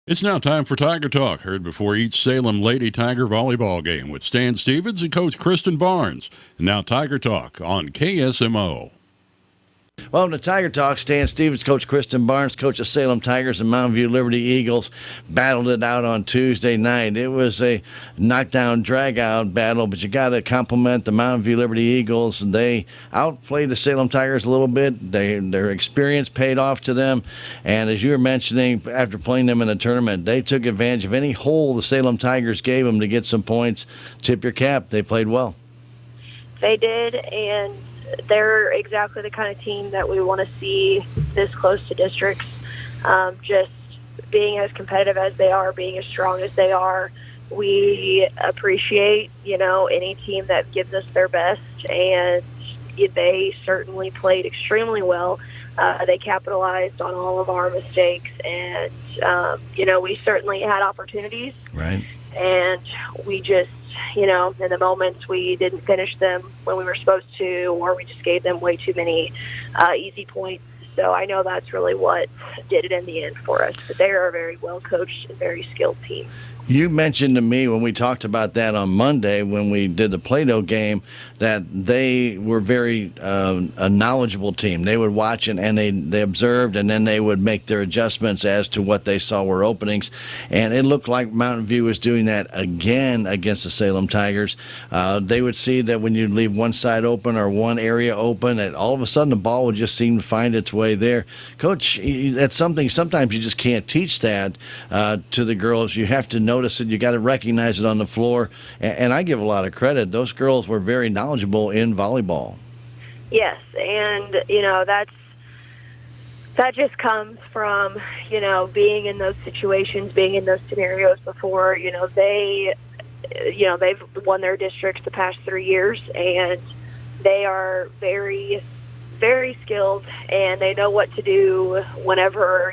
It's now time for Tiger Talk, heard before each Salem Lady Tiger volleyball game with Stan Stevens and Coach Kristen Barnes. And now Tiger Talk on KSMO. Welcome to Tiger Talk. Stan Stevens, Coach Kristen Barnes, coach of Salem Tigers and Mountain View Liberty Eagles, battled it out on Tuesday night. It was a knockdown, drag-out battle, but you got to compliment the Mountain View Liberty Eagles. They outplayed the Salem Tigers a little bit. Their experience paid off to them, and as you were mentioning, after playing them in the tournament, they took advantage of any hole the Salem Tigers gave them to get some points. Tip your cap. They played well. They did, and they're exactly the kind of team that we want to see this close to districts. Just being as competitive as they are, being as strong as they are, we appreciate, any team that gives us their best, and they certainly played extremely well. They capitalized on all of our mistakes, and, we certainly had opportunities. Right. And we just, in the moments we didn't finish them when we were supposed to, or we just gave them way too many easy points. So I know that's really what did it in the end for us. But they are a very well-coached and very skilled team. You mentioned to me when we talked about that on Monday when we did the Play-Doh game that they were very a knowledgeable team. They would watch and they observed, and then they would make their adjustments as to what they saw were openings. And it looked like Mountain View was doing that again against the Salem Tigers. They would see that when you leave one side open or one area open, that all of a sudden the ball would just seem to find its way there. Coach, that's something sometimes you just can't teach that to the girls. You have to notice it. You got to recognize it on the floor. And I give a lot of credit. Those girls were very knowledgeable in volleyball. Yes, and that just comes from being in those situations, being in those scenarios before. They've won their districts the past 3 years, and they are very, very skilled, and they know what to do whenever,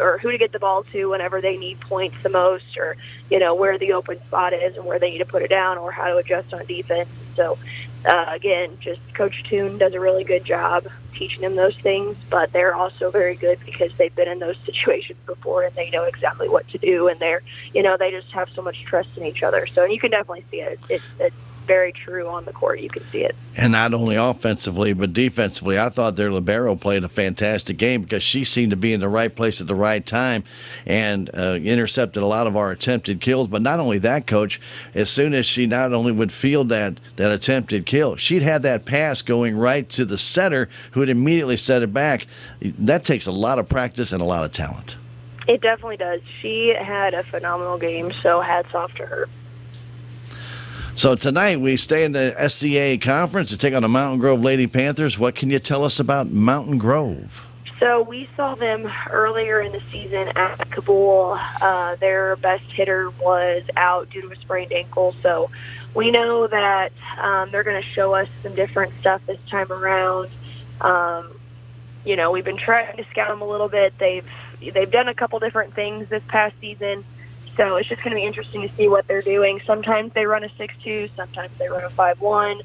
or who to get the ball to whenever they need points the most, or, where the open spot is and where they need to put it down, or how to adjust on defense. So, again, just Coach Toon does a really good job teaching them those things, but they're also very good because they've been in those situations before and they know exactly what to do, and they just have so much trust in each other. So, and you can definitely see it. It's very true on the court. You can see it. And not only offensively, but defensively. I thought their libero played a fantastic game because she seemed to be in the right place at the right time and intercepted a lot of our attempted kills. But not only that, Coach, as soon as she not only would field that attempted kill, she'd had that pass going right to the setter who would immediately set it back. That takes a lot of practice and a lot of talent. It definitely does. She had a phenomenal game, so hats off to her. So tonight we stay in the SCA conference to take on the Mountain Grove Lady Panthers. What can you tell us about Mountain Grove? So we saw them earlier in the season at Kabul. Their best hitter was out due to a sprained ankle. So we know that they're going to show us some different stuff this time around. We've been trying to scout them a little bit. They've done a couple different things this past season. So it's just going to be interesting to see what they're doing. Sometimes they run a 6-2, sometimes they run a 5-1.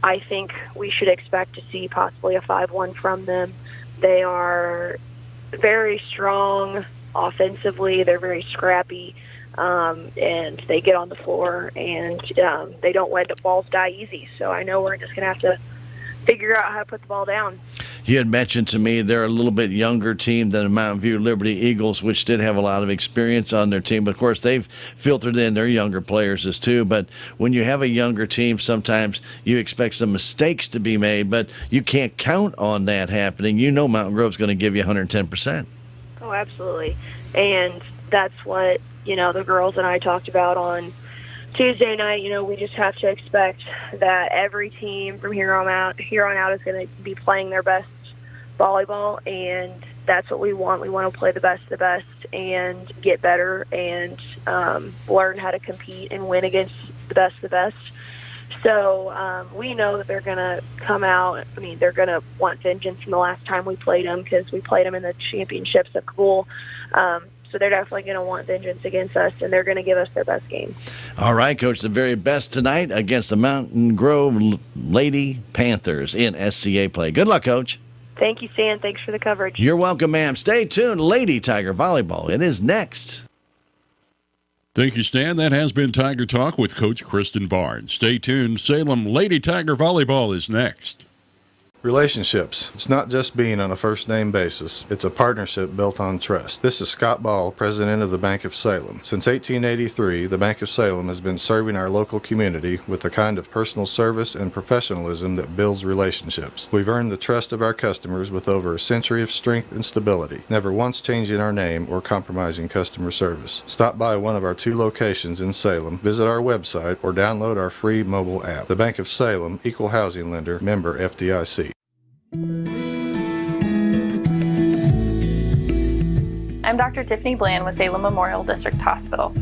I think we should expect to see possibly a 5-1 from them. They are very strong offensively. They're very scrappy, and they get on the floor, and they don't let the balls die easy. So I know we're just going to have to figure out how to put the ball down. You had mentioned to me they're a little bit younger team than the Mountain View Liberty Eagles, which did have a lot of experience on their team. But, of course, they've filtered in their younger players as too. But when you have a younger team, sometimes you expect some mistakes to be made, but you can't count on that happening. You know Mountain Grove's going to give you 110%. Oh, absolutely. And that's what, the girls and I talked about on Tuesday night. We just have to expect that every team from here on out is going to be playing their best volleyball, and that's what we want. We want to play the best of the best and get better and learn how to compete and win against the best of the best. So we know that they're going to come out. I mean, they're going to want vengeance from the last time we played them because we played them in the championships at Kabul. So they're definitely going to want vengeance against us, and they're going to give us their best game. All right, Coach, the very best tonight against the Mountain Grove Lady Panthers in SCA play. Good luck, Coach. Thank you, Stan. Thanks for the coverage. You're welcome, ma'am. Stay tuned. Lady Tiger Volleyball. It is next. Thank you, Stan. That has been Tiger Talk with Coach Kristen Barnes. Stay tuned. Salem Lady Tiger Volleyball is next. Relationships. It's not just being on a first-name basis. It's a partnership built on trust. This is Scott Ball, president of the Bank of Salem. Since 1883, the Bank of Salem has been serving our local community with the kind of personal service and professionalism that builds relationships. We've earned the trust of our customers with over a century of strength and stability, never once changing our name or compromising customer service. Stop by one of our 2 locations in Salem, visit our website, or download our free mobile app. The Bank of Salem, Equal Housing Lender, member FDIC. I'm Dr. Tiffany Bland with Salem Memorial District Hospital.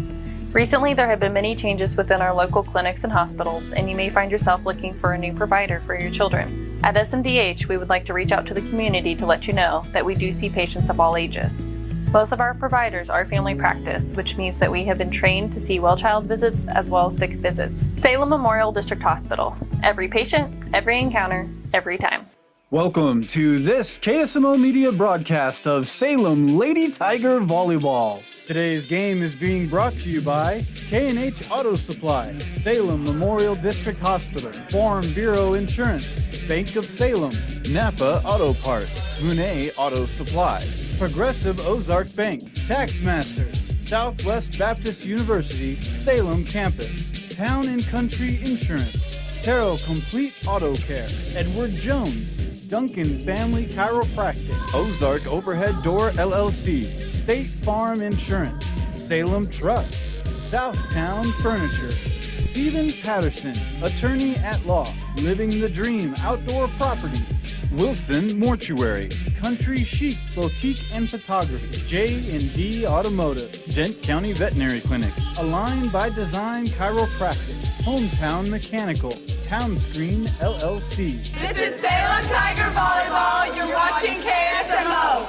Recently, there have been many changes within our local clinics and hospitals, and you may find yourself looking for a new provider for your children. At SMDH, we would like to reach out to the community to let you know that we do see patients of all ages. Most of our providers are family practice, which means that we have been trained to see well child visits as well as sick visits. Salem Memorial District Hospital. Every patient, every encounter, every time. Welcome to this KSMO media broadcast of Salem Lady Tiger Volleyball. Today's game is being brought to you by K&H Auto Supply, Salem Memorial District Hospital, Farm Bureau Insurance, Bank of Salem, Napa Auto Parts, Monet Auto Supply, Progressive Ozark Bank, Taxmasters, Southwest Baptist University, Salem Campus, Town and Country Insurance, Terrell Complete Auto Care, Edward Jones, Duncan Family Chiropractic, Ozark Overhead Door LLC, State Farm Insurance, Salem Trust, Southtown Furniture, Stephen Patterson, Attorney at Law, Living the Dream Outdoor Properties, Wilson Mortuary, Country Chic Boutique and Photography, J&D Automotive, Dent County Veterinary Clinic, Align by Design Chiropractic, Hometown Mechanical, Town Screen LLC. This is Salem Tiger Volleyball. You're watching KSMO.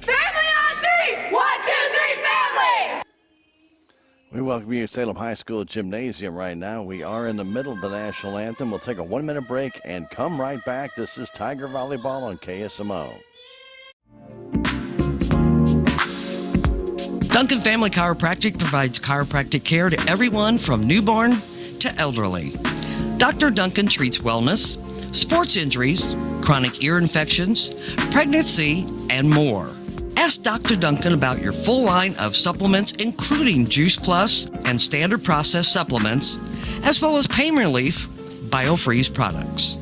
Family on 3! 1, 2, 3, family! We welcome you to Salem High School Gymnasium right now. We are in the middle of the national anthem. We'll take a 1-minute break and come right back. This is Tiger Volleyball on KSMO. Duncan Family Chiropractic provides chiropractic care to everyone from newborn to elderly. Dr. Duncan treats wellness, sports injuries, chronic ear infections, pregnancy, and more. Ask Dr. Duncan about your full line of supplements, including Juice Plus and standard processed supplements, as well as pain relief, BioFreeze products.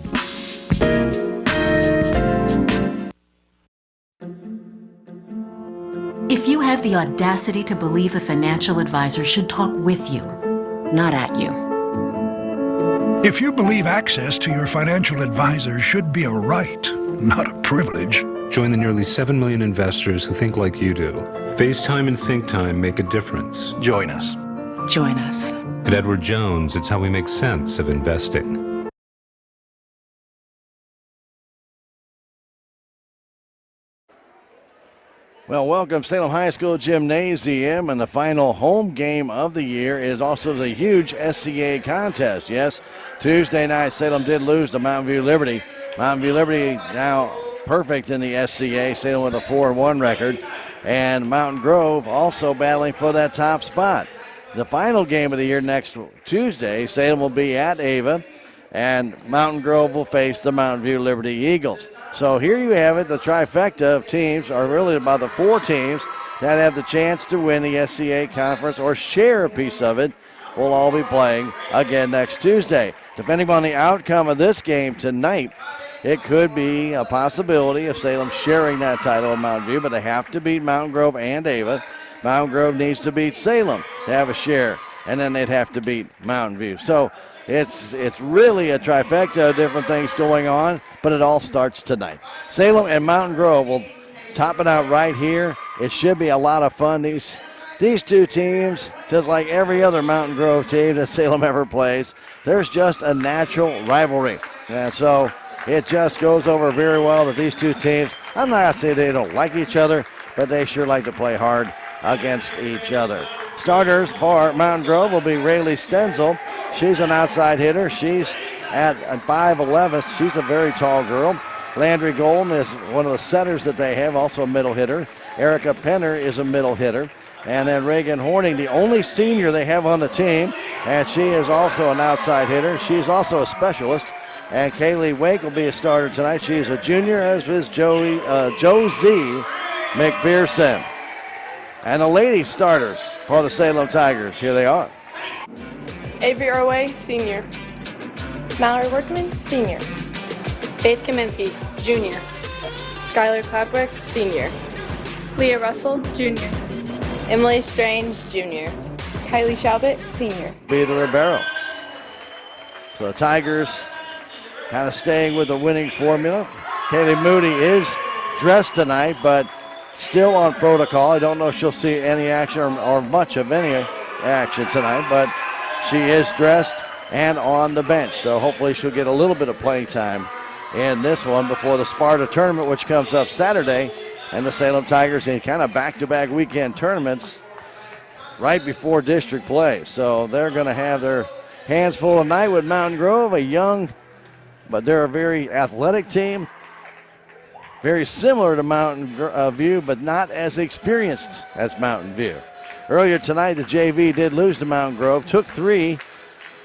If you have the audacity to believe a financial advisor should talk with you, not at you. If you believe access to your financial advisor should be a right, not a privilege. Join the nearly 7 million investors who think like you do. FaceTime and Think Time make a difference. Join us. Join us. At Edward Jones, it's how we make sense of investing. Well, welcome Salem High School Gymnasium, and the final home game of the year is also the huge SCA contest. Yes, Tuesday night Salem did lose to Mountain View Liberty. Mountain View Liberty now perfect in the SCA, Salem with a 4-1 record, and Mountain Grove also battling for that top spot. The final game of the year next Tuesday, Salem will be at Ava, and Mountain Grove will face the Mountain View Liberty Eagles. So here you have it. The trifecta of teams are really about the 4 teams that have the chance to win the SCA conference or share a piece of it. Will all be playing again next Tuesday. Depending on the outcome of this game tonight, it could be a possibility of Salem sharing that title with Mountain View, but they have to beat Mountain Grove and Ava. Mountain Grove needs to beat Salem to have a share, and then they'd have to beat Mountain View. So it's really a trifecta of different things going on, but it all starts tonight. Salem and Mountain Grove will top it out right here. It should be a lot of fun. These 2 teams, just like every other Mountain Grove team that Salem ever plays, there's just a natural rivalry. And so it just goes over very well that these 2 teams, I'm not saying they don't like each other, but they sure like to play hard against each other. Starters for Mountain Grove will be Rayleigh Stenzel. She's an outside hitter. She's at 5'11". She's a very tall girl. Landry Golden is one of the setters that they have, also a middle hitter. Erica Penner is a middle hitter. And then Reagan Horning, the only senior they have on the team, and she is also an outside hitter. She's also a specialist. And Kaylee Wake will be a starter tonight. She's a junior, as is Josie McPherson. And the lady starters for the Salem Tigers, here they are. Avery Orway, senior. Mallory Workman, senior. Faith Kaminsky, junior. Skylar Clapwick, senior. Leah Russell, junior. Emily Strange, junior. Kylie Shalbert, senior. Be the libero. So the Tigers kind of staying with the winning formula. Kaylee Moody is dressed tonight, but still on protocol. I don't know if she'll see any action or much of any action tonight, but she is dressed and on the bench. So hopefully she'll get a little bit of playing time in this one before the Sparta tournament, which comes up Saturday. And the Salem Tigers in kind of back-to-back weekend tournaments right before district play. So they're going to have their hands full tonight with Mountain Grove, a young, but they're a very athletic team. Very similar to Mountain View, but not as experienced as Mountain View. Earlier tonight, the JV did lose to Mountain Grove, took 3.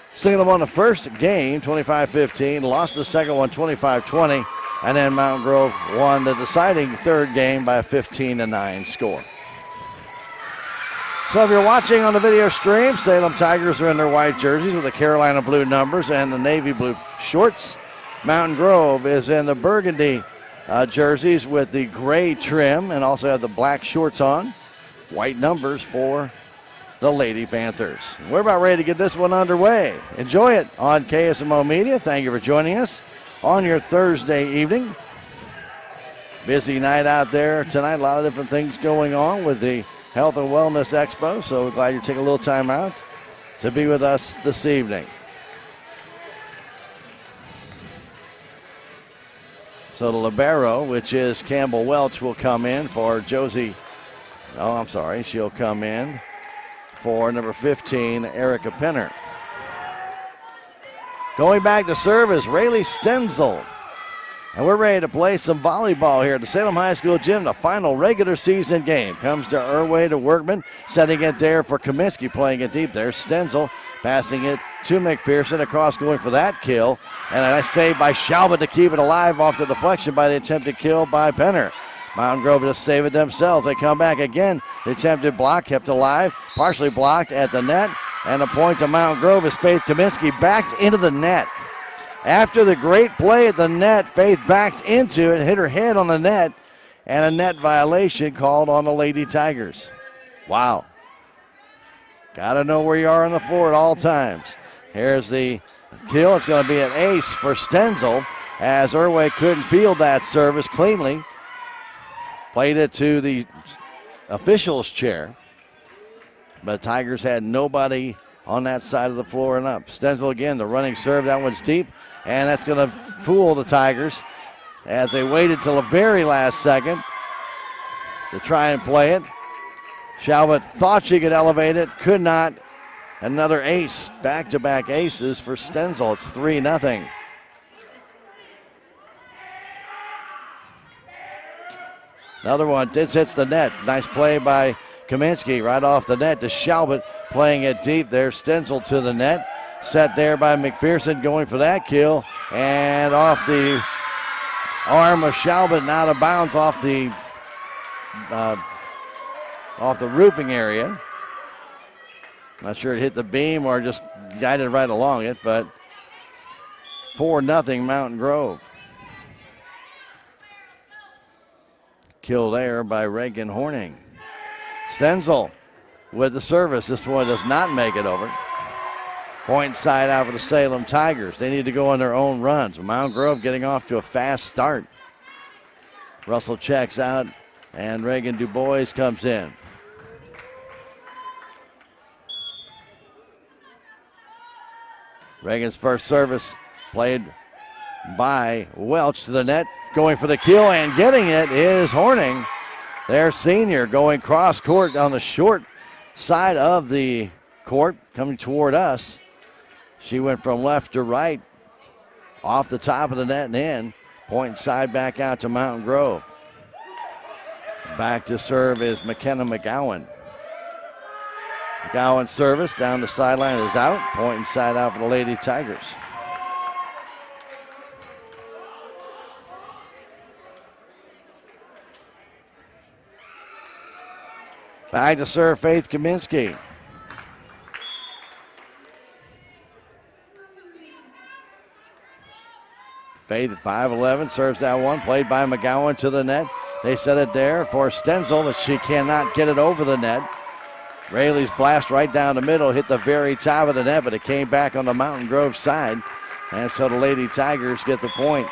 Salem won the first game, 25-15, lost the second one, 25-20. And then Mountain Grove won the deciding third game by a 15-9 score. So if you're watching on the video stream, Salem Tigers are in their white jerseys with the Carolina blue numbers and the navy blue shorts. Mountain Grove is in the burgundy jerseys with the gray trim and also have the black shorts on. White numbers for the Lady Panthers. We're about ready to get this one underway. Enjoy it on KSMO Media. Thank you for joining us on your Thursday evening. Busy night out there tonight. A lot of different things going on with the Health and Wellness Expo. So we're glad you take a little time out to be with us this evening. So the libero, which is Campbell Welch, will come in for Josie. Oh, I'm sorry. She'll come in for number 15, Erica Penner. Going back to serve is Rayleigh Stenzel. And we're ready to play some volleyball here at the Salem High School gym. The final regular season game comes to Irway to Workman, setting it there for Kaminsky, playing it deep there. Stenzel passing it to McPherson, across going for that kill. And a nice save by Shalbert to keep it alive off the deflection by the attempted kill by Penner. Mountain Grove just save it themselves. They come back again. The attempted block kept alive, partially blocked at the net. And a point to Mountain Grove as Faith Kaminsky backed into the net. After the great play at the net, Faith backed into it, hit her head on the net, and a net violation called on the Lady Tigers. Wow. Got to know where you are on the floor at all times. Here's the kill. It's going to be an ace for Stenzel as Irway couldn't field that service cleanly. Played it to the official's chair. But Tigers had nobody on that side of the floor and up. Stenzel again, the running serve. That one's deep. And that's going to fool the Tigers as they waited till the very last second to try and play it. Shalbert thought she could elevate it, could not. Another ace, back-to-back aces for Stenzel. It's 3-0. Another one, this hits the net. Nice play by Kaminsky right off the net to Shalbert, playing it deep there. Stenzel to the net. Set there by McPherson, going for that kill. And off the arm of Shalbert and out of bounds off the roofing area. Not sure it hit the beam or just guided right along it, but 4-0 Mountain Grove. Kill there by Reagan Horning. Stenzel with the service. This one does not make it over. Point side out for the Salem Tigers. They need to go on their own runs. Mountain Grove getting off to a fast start. Russell checks out, and Reagan DuBois comes in. Reagan's first service played by Welch to the net. Going for the kill and getting it is Horning. Their senior going cross court on the short side of the court, coming toward us. She went from left to right, off the top of the net and in. Point side back out to Mountain Grove. Back to serve is McKenna McGowan. McGowan's service down the sideline is out. Point inside out for the Lady Tigers. Back to serve Faith Kaminsky. Faith at 5'11", serves that one, played by McGowan to the net. They set it there for Stenzel, but she cannot get it over the net. Rayleigh's blast right down the middle, hit the very top of the net, but it came back on the Mountain Grove side. And so the Lady Tigers get the point.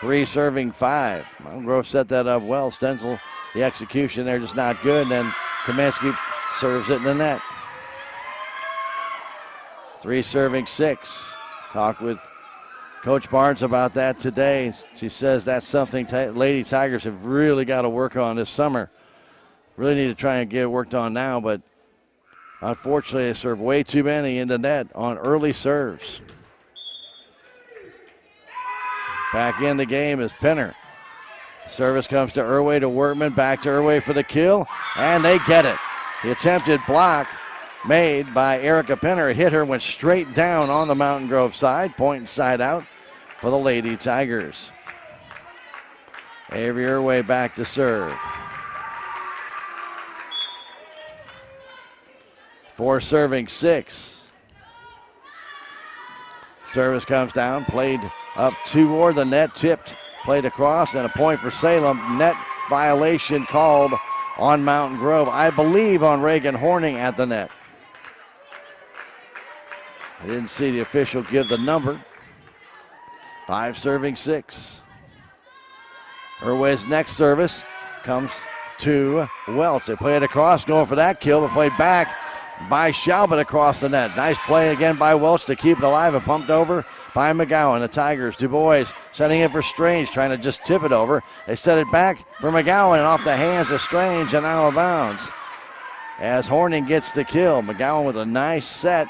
3 serving 5. Mountain Grove set that up well. Stenzel, the execution there just not good. And then Kaminsky serves it in the net. 3 serving 6. Talk with Coach Barnes about that today. She says that's something Lady Tigers have really got to work on this summer. Really need to try and get it worked on now, but unfortunately they serve way too many in the net on early serves. Back in the game is Penner. Service comes to Irway to Workman, back to Irway for the kill, and they get it. The attempted block made by Erica Penner hit her, went straight down on the Mountain Grove side, point inside out for the Lady Tigers. Avery Irway back to serve. 4 serving 6. Service comes down, played up toward the net, tipped, played across, and a point for Salem. Net violation called on Mountain Grove, I believe on Reagan Horning at the net. I didn't see the official give the number. 5 serving 6. Irway's next service comes to Welch. They play it across, going for that kill, but played back by Shalbert across the net. Nice play again by Welch to keep it alive and pumped over by McGowan. The Tigers, Du Bois setting it for Strange, trying to just tip it over. They set it back for McGowan and off the hands of Strange and out of bounds. As Horning gets the kill, McGowan with a nice set.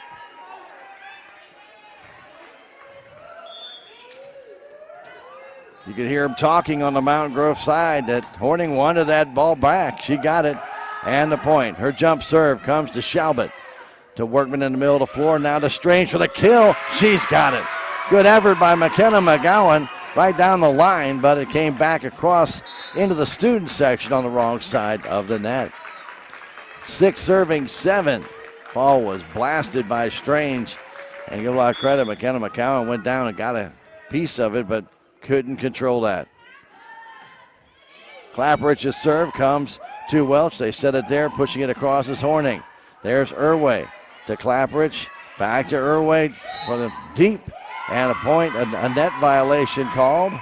You could hear him talking on the Mountain Grove side that Horning wanted that ball back. She got it. And the point. Her jump serve comes to Shalbert. To Workman in the middle of the floor. Now to Strange for the kill. She's got it. Good effort by McKenna McGowan right down the line, but it came back across into the student section on the wrong side of the net. 6 serving 7. Ball was blasted by Strange. And give a lot of credit. McKenna McGowan went down and got a piece of it, but couldn't control that. Clapprich's serve comes to Welch. They set it there, pushing it across is Horning. There's Irway to Clapprich. Back to Irway for the deep. And a point, a net violation called.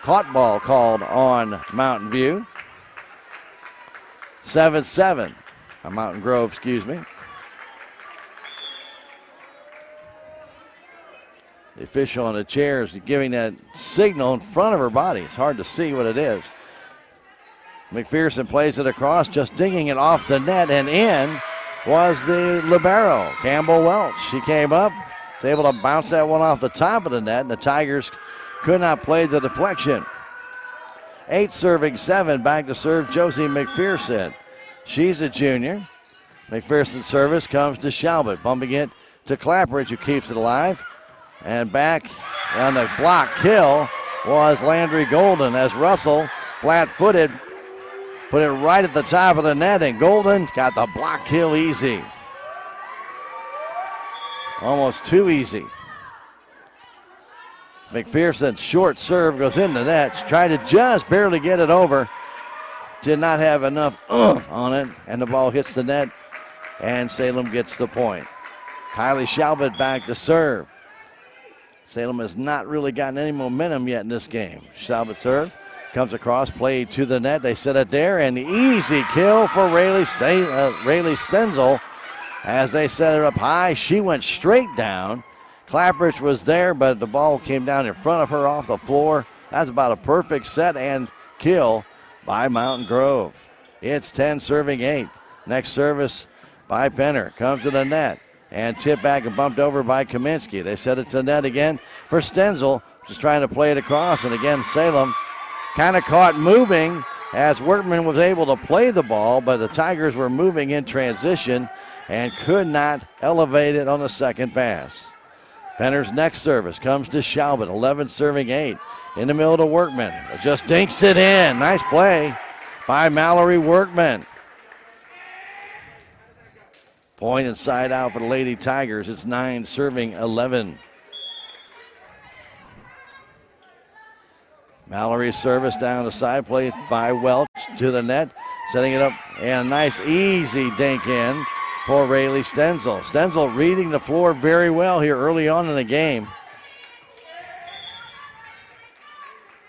Caught ball called on Mountain View. 7-7. Mountain Grove, excuse me. The official on the chair is giving that signal in front of her body. It's hard to see what it is. McPherson plays it across, just dinging it off the net, and in was the libero, Campbell Welch. She came up, was able to bounce that one off the top of the net, and the Tigers could not play the deflection. 8 serving 7, back to serve Josie McPherson. She's a junior. McPherson's service comes to Shalbert, bumping it to Clapridge, who keeps it alive. And back on the block kill was Landry Golden as Russell, flat-footed, put it right at the top of the net, and Golden got the block kill easy. Almost too easy. McPherson's short serve goes in the net. She tried to just barely get it over. Did not have enough on it, and the ball hits the net, and Salem gets the point. Kylie Shalbert back to serve. Salem has not really gotten any momentum yet in this game. Shalbert serve. Comes across, played to the net. They set it there, and easy kill for Rayleigh Stenzel as they set it up high. She went straight down. Clapridge was there, but the ball came down in front of her off the floor. That's about a perfect set and kill by Mountain Grove. It's 10 serving 8. Next service by Penner. Comes to the net and tipped back and bumped over by Kaminsky. They set it to the net again for Stenzel. just trying to play it across. And again, Salem kind of caught moving as Workman was able to play the ball, but the Tigers were moving in transition and could not elevate it on the second pass. Penner's next service comes to Shalbert, 11 serving 8. In the middle to Workman. Just dinks it in. Nice play by Mallory Workman. Point inside out for the Lady Tigers. It's 9 serving 11. Mallory's service down the side, play by Welch to the net, setting it up, and a nice easy dink in for Rayleigh Stenzel. Stenzel reading the floor very well here early on in the game.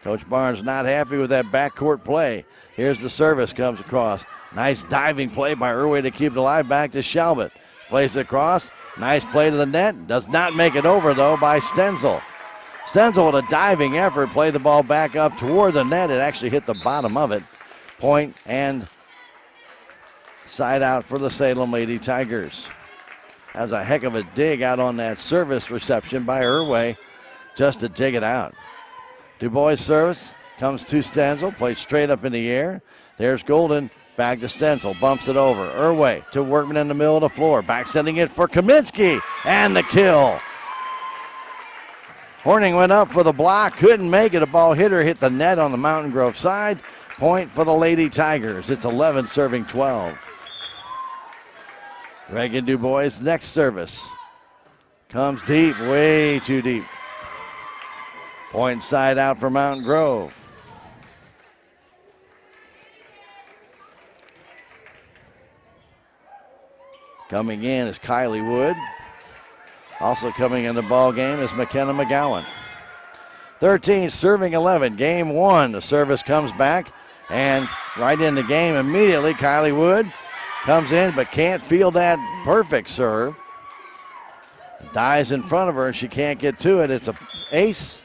Coach Barnes not happy with that backcourt play. Here's the service, comes across. Nice diving play by Irway to keep it alive. Back to Shalbert. Plays it across. Nice play to the net. Does not make it over, though, by Stenzel. Stenzel with a diving effort. Played the ball back up toward the net. It actually hit the bottom of it. Point and side out for the Salem Lady Tigers. That was a heck of a dig out on that service reception by Irway just to dig it out. DuBois service comes to Stenzel. Plays straight up in the air. There's Golden. Back to Stenzel, bumps it over. Irway to Workman in the middle of the floor. Back sending it for Kaminsky, and the kill. Horning went up for the block, couldn't make it. A ball hitter hit the net on the Mountain Grove side. Point for the Lady Tigers. It's 11 serving 12. Reagan DuBois, next service. Comes deep, way too deep. Point side out for Mountain Grove. Coming in is Kylie Wood. Also coming in the ball game is McKenna McGowan. 13 serving 11. Game 1. The service comes back and right in the game immediately. Kylie Wood comes in but can't field that perfect serve. Dies in front of her and she can't get to it. It's an ace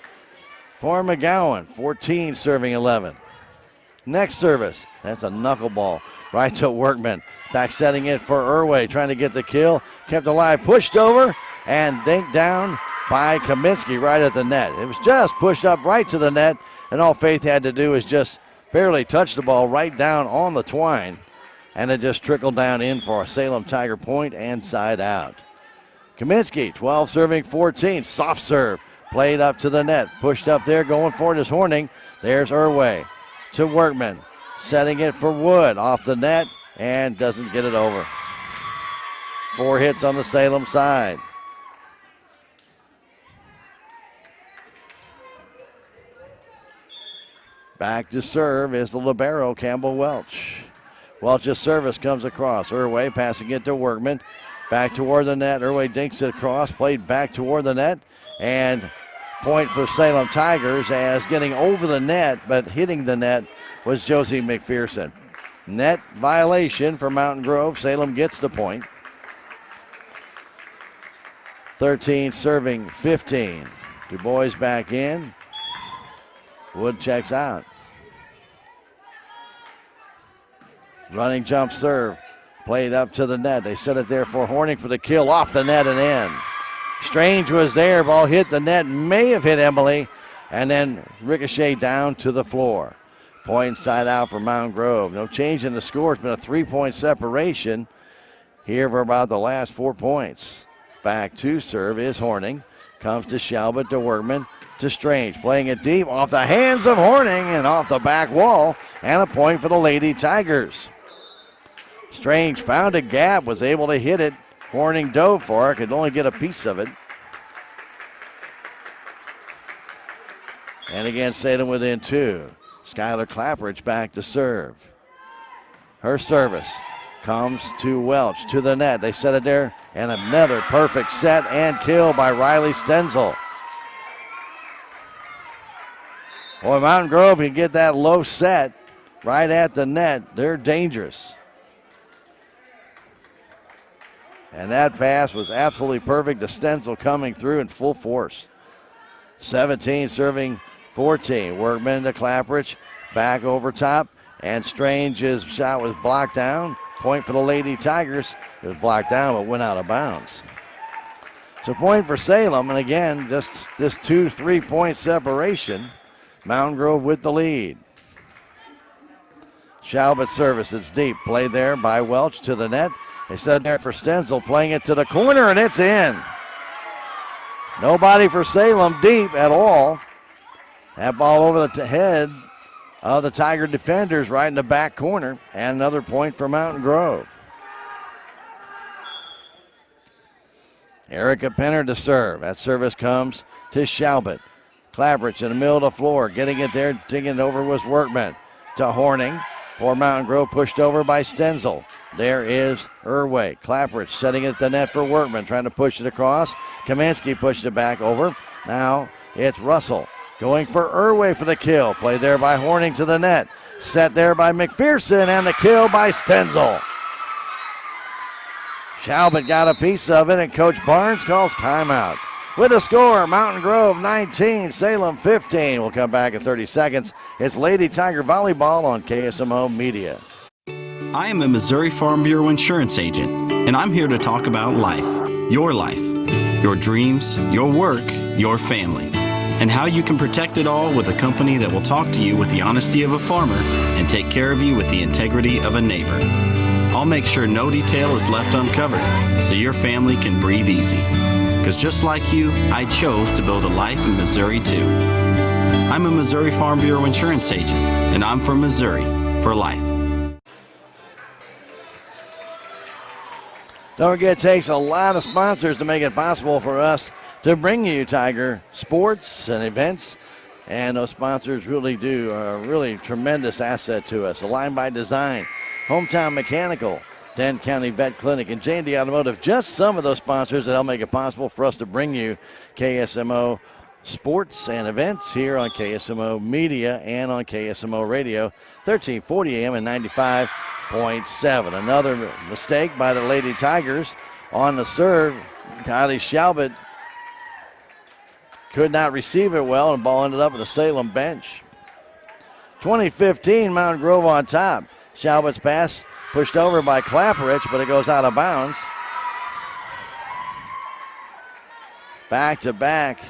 for McGowan. 14 serving 11. Next service. That's a knuckleball right to Workman. Back setting it for Irway, trying to get the kill. Kept alive, pushed over, and dinked down by Kaminsky right at the net. It was just pushed up right to the net, and all Faith had to do was just barely touch the ball right down on the twine, and it just trickled down in for a Salem Tiger point and side out. Kaminsky, 12 serving 14. Soft serve, played up to the net. Pushed up there, going for it is Horning. There's Irway to Workman. Setting it for Wood off the net and doesn't get it over. 4 hits on the Salem side. Back to serve is the libero, Campbell Welch. Welch's service comes across. Irway passing it to Workman. Back toward the net. Irway dinks it across. Played back toward the net. And point for Salem Tigers as getting over the net but hitting the net was Josie McPherson. Net violation for Mountain Grove. Salem gets the point. 13 serving 15. DuBois back in. Wood checks out. Running jump serve. Played up to the net. They set it there for Horning for the kill off the net and in. Strange was there. Ball hit the net. May have hit Emily. And then ricochet down to the floor. Point side out for Mountain Grove. No change in the score. It's been a 3-point separation here for about the last 4 points. Back to serve is Horning. Comes to Shalbert to Workman to Strange. Playing it deep off the hands of Horning and off the back wall. And a point for the Lady Tigers. Strange found a gap, was able to hit it. Horning dove for it, could only get a piece of it. And again, Salem within 2. Skylar Clapperidge back to serve. Her service comes to Welch to the net. They set it there, and another perfect set and kill by Riley Stenzel. Boy, Mountain Grove can get that low set right at the net. They're dangerous. And that pass was absolutely perfect to Stenzel coming through in full force. 17 serving 14. Workman to Clapperidge. Back over top. And Strange's shot was blocked down. Point for the Lady Tigers. It was blocked down but went out of bounds. It's a point for Salem, and again, just this 2-3 point separation. Mountain Grove with the lead. Schaubert service, it's deep. Play there by Welch to the net. They set there for Stenzel, playing it to the corner, and it's in. Nobody for Salem deep at all. That ball over the head of the Tiger defenders right in the back corner, and another point for Mountain Grove. Erica Penner to serve. That service comes to Schaubert. Clapperich in the middle of the floor, getting it there, taking it over was Workman. To Horning for Mountain Grove, pushed over by Stenzel. There is Irway. Clapperich setting it at the net for Workman, trying to push it across. Kaminsky pushed it back over. Now it's Russell going for Irway for the kill. Played there by Horning to the net. Set there by McPherson, and the kill by Stenzel. Schaubert got a piece of it, and Coach Barnes calls timeout. With a score, Mountain Grove 19, Salem 15. We'll come back in 30 seconds. It's Lady Tiger Volleyball on KSMO Media. I am a Missouri Farm Bureau insurance agent, and I'm here to talk about life, your dreams, your work, your family, and how you can protect it all with a company that will talk to you with the honesty of a farmer and take care of you with the integrity of a neighbor. I'll make sure no detail is left uncovered so your family can breathe easy. Because just like you, I chose to build a life in Missouri too. I'm a Missouri Farm Bureau insurance agent, and I'm from Missouri for life. Don't forget, it takes a lot of sponsors to make it possible for us to bring you Tiger sports and events. And those sponsors really are a really tremendous asset to us. Aligned by Design, Hometown Mechanical, Dent County Vet Clinic, and J&D Automotive. Just some of those sponsors that help make it possible for us to bring you KSMO sports and events here on KSMO Media and on KSMO Radio, 1340 AM and 95.7. Another mistake by the Lady Tigers on the serve. Kylie Schaubert could not receive it well, and the ball ended up at the Salem bench. 2015, Mountain Grove on top. Schaubert's pass pushed over by Clapperich, but it goes out of bounds. Back-to-back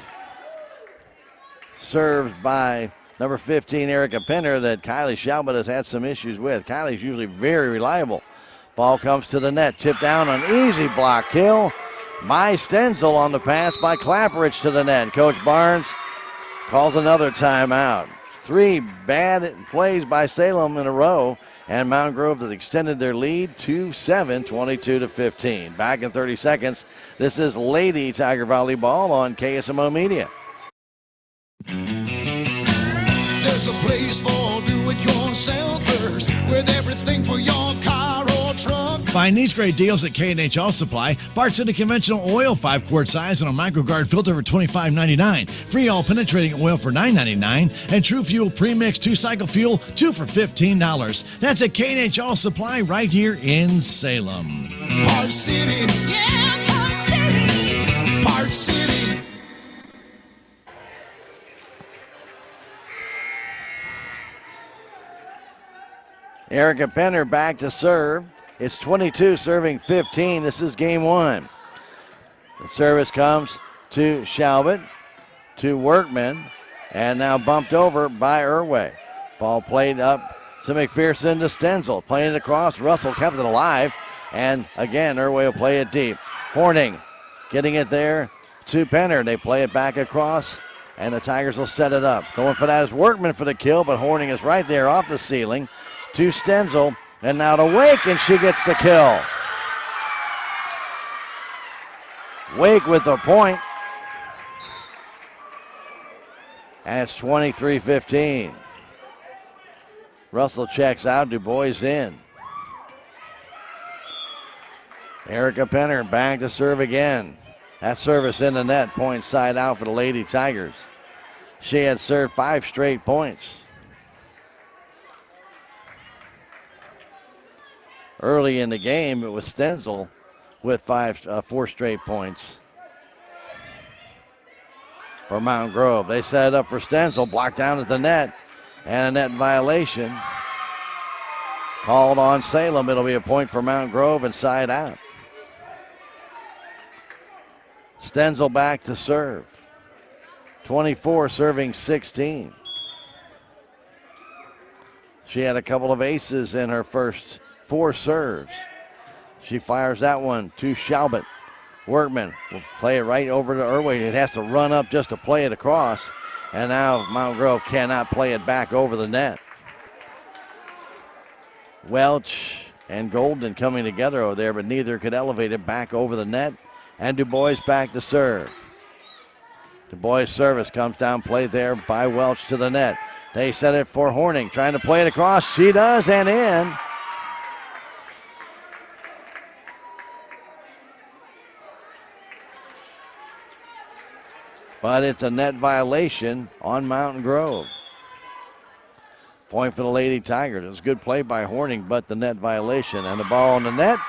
serves by number 15, Erica Penner, that Kylie Schaubert has had some issues with. Kylie's usually very reliable. Ball comes to the net, tipped down, an easy block kill by Stenzel on the pass by Clapperich to the net. Coach Barnes calls another timeout. 3 bad plays by Salem in a row, and Mountain Grove has extended their lead to 7, 22-15. Back in 30 seconds. This is Lady Tiger Volleyball on KSMO Media. There's a place for do-it-yourselfers with everything for your car or truck. Find these great deals at K&H All Supply. Parts in a conventional oil, 5-quart size, and a MicroGuard filter for $25.99. Free all-penetrating oil for $9.99. And True Fuel Premix 2-cycle fuel, 2 for $15. That's at K&H All Supply right here in Salem. Park City. Yeah, Park City. Park City. Erica Penner back to serve. It's 22 serving 15. This is game 1. The service comes to Schaubert, to Workman, and now bumped over by Irway. Ball played up to McPherson to Stenzel. Playing it across. Russell kept it alive. And again, Irway will play it deep. Horning getting it there to Penner. They play it back across, and the Tigers will set it up. Going for that is Workman for the kill, but Horning is right there off the ceiling to Stenzel. And now to Wake, and she gets the kill. Wake with the point. And it's 23-15. Russell checks out, Du Bois in. Erica Penner back to serve again. That service in the net, point side out for the Lady Tigers. She had served 5 straight points. Early in the game, it was Stenzel with 4 straight points for Mountain Grove. They set it up for Stenzel, blocked down at the net, and a net violation called on Salem. It'll be a point for Mountain Grove and side out. Stenzel back to serve. 24 serving 16. She had a couple of aces in her first 4 serves. She fires that one to Schaubert. Workman will play it right over to Irway. It has to run up just to play it across. And now Mountain Grove cannot play it back over the net. Welch and Golden coming together over there, but neither could elevate it back over the net. And Du Bois back to serve. Du Bois' service comes down, played there by Welch to the net. They set it for Horning, trying to play it across. She does, and in. But it's a net violation on Mountain Grove. Point for the Lady Tigers. It was a good play by Horning, but the net violation. And the ball on the net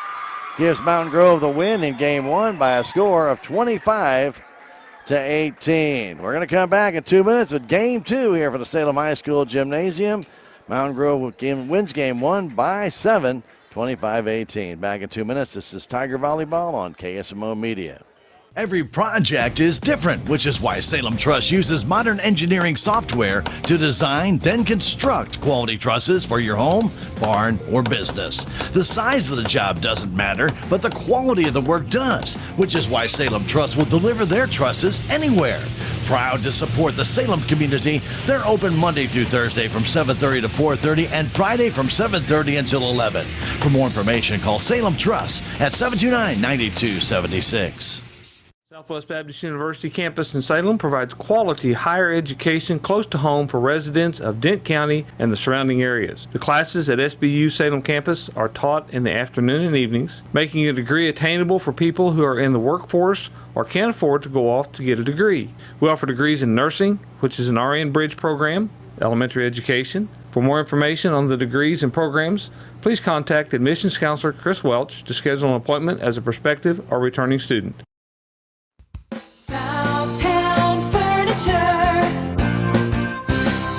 gives Mountain Grove the win in game 1 by a score of 25-18. We're going to come back in 2 minutes with game 2 here for the Salem High School Gymnasium. Mountain Grove wins game 1 by 7, 25-18. Back in 2 minutes. This is Tiger Volleyball on KSMO Media. Every project is different, which is why Salem Truss uses modern engineering software to design, then construct quality trusses for your home, barn, or business. The size of the job doesn't matter, but the quality of the work does, which is why Salem Truss will deliver their trusses anywhere. Proud to support the Salem community, they're open Monday through Thursday from 7:30 to 4:30 and Friday from 7:30 until 11. For more information, call Salem Truss at 729-9276. Southwest Baptist University campus in Salem provides quality higher education close to home for residents of Dent County and the surrounding areas. The classes at SBU Salem campus are taught in the afternoon and evenings, making a degree attainable for people who are in the workforce or can't afford to go off to get a degree. We offer degrees in nursing, which is an RN Bridge program, elementary education. For more information on the degrees and programs, please contact admissions counselor Chris Welch to schedule an appointment as a prospective or returning student. Southtown Furniture.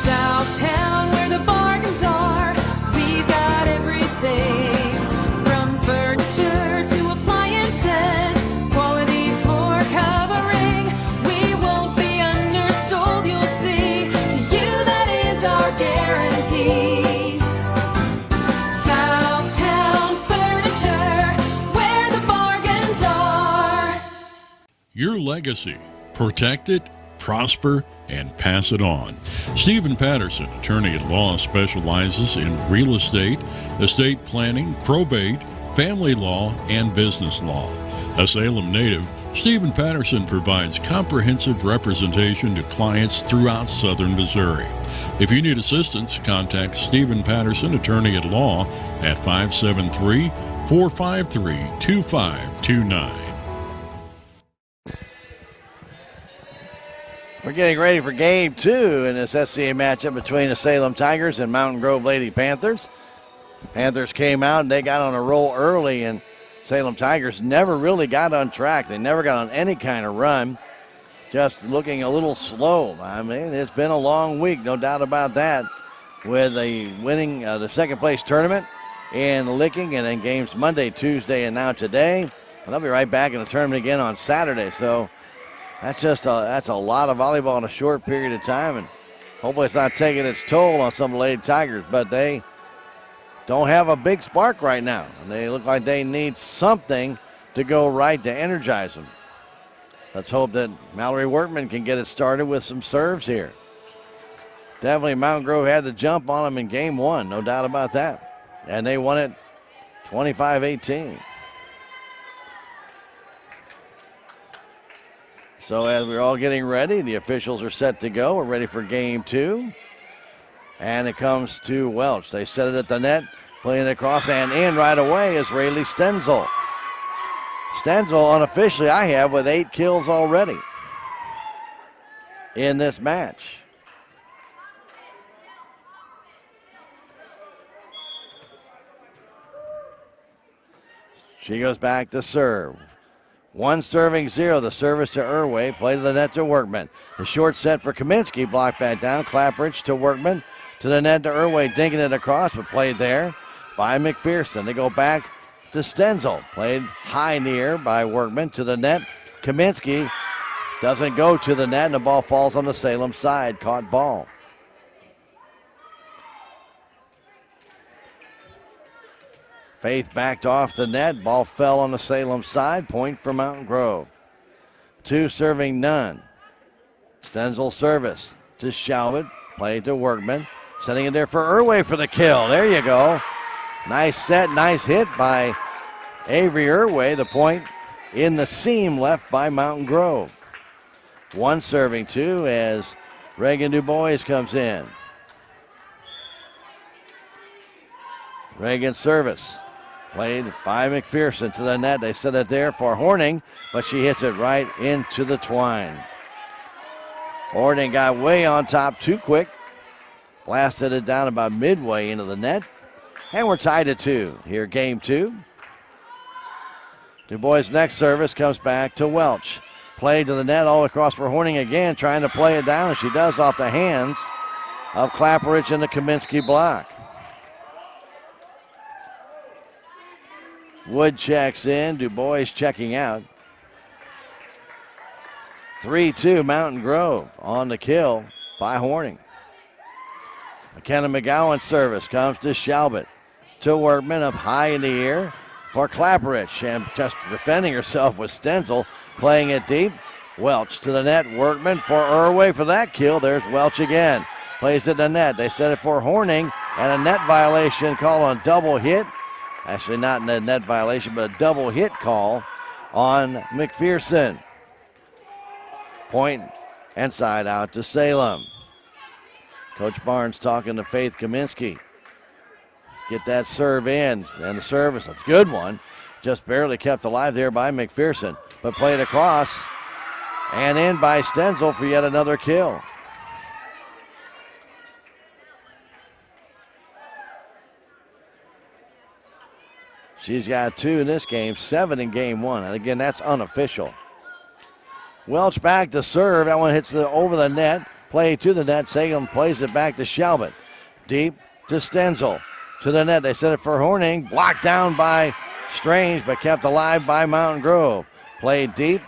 Southtown, where the bargains are. We've got everything from furniture to appliances. Quality floor covering. We won't be undersold, you'll see. To you, that is our guarantee. Southtown Furniture, where the bargains are. Your legacy. Protect it, prosper, and pass it on. Stephen Patterson, attorney at law, specializes in real estate, estate planning, probate, family law, and business law. A Salem native, Stephen Patterson provides comprehensive representation to clients throughout southern Missouri. If you need assistance, contact Stephen Patterson, attorney at law, at 573-453-2529. We're getting ready for game 2 in this SCA matchup between the Salem Tigers and Mountain Grove Lady Panthers. Panthers came out and they got on a roll early, and Salem Tigers never really got on track. They never got on any kind of run. Just looking a little slow. I mean, it's been a long week, no doubt about that, with a winning the second place tournament in Licking, and then games Monday, Tuesday, and now today. And they'll be right back in the tournament again on Saturday. So that's a lot of volleyball in a short period of time, and hopefully it's not taking its toll on some of the Lady Tigers, but they don't have a big spark right now, and they look like they need something to go right to energize them. Let's hope that Mallory Workman can get it started with some serves here. Definitely Mountain Grove had the jump on them in game 1, no doubt about that, and they won it 25-18. So as we're all getting ready, the officials are set to go. We're ready for game 2. And it comes to Welch. They set it at the net, playing it across, and in right away is Rayleigh Stenzel. Stenzel, unofficially, I have with 8 kills already in this match. She goes back to serve. 1 serving 0, the service to Irway, play to the net to Workman. The short set for Kaminsky, blocked back down. Clapbridge to Workman, to the net to Irway, dinking it across, but played there by McPherson. They go back to Stenzel, played high near by Workman, to the net. Kaminsky doesn't go to the net, and the ball falls on the Salem side. Caught ball. Faith backed off the net. Ball fell on the Salem side. Point for Mountain Grove. 2 serving none. Stenzel service to Shalbert. Play to Workman. Setting it there for Irway for the kill. There you go. Nice set, nice hit by Avery Irway. The point in the seam left by Mountain Grove. 1 serving 2 as Reagan DuBois comes in. Reagan service. Played by McPherson to the net. They set it there for Horning, but she hits it right into the twine. Horning got way on top too quick. Blasted it down about midway into the net. And we're tied at 2. Here, game 2. DuBois' next service comes back to Welch. Played to the net all across for Horning again, trying to play it down, and she does off the hands of Clapperidge in the Kaminsky block. Wood checks in, DuBois checking out. 3-2 Mountain Grove on the kill by Horning. McKenna McGowan's service comes to Shalbert. To Workman up high in the air for Clapperidge, and just defending herself with Stenzel, playing it deep. Welch to the net, Workman for Irway for that kill. There's Welch again. Plays it in the net. They set it for Horning, and a net violation call on double hit. Actually, not a net violation, but a double hit call on McPherson. Point and side out to Salem. Coach Barnes talking to Faith Kaminsky. Get that serve in, and the service, a good one. Just barely kept alive there by McPherson, but played across and in by Stenzel for yet another kill. She's got 2 in this game, 7 in game 1. And again, that's unofficial. Welch back to serve. That one hits over the net. Play to the net. Salem plays it back to Shalbert. Deep to Stenzel. To the net. They set it for Horning. Blocked down by Strange, but kept alive by Mountain Grove. Played deep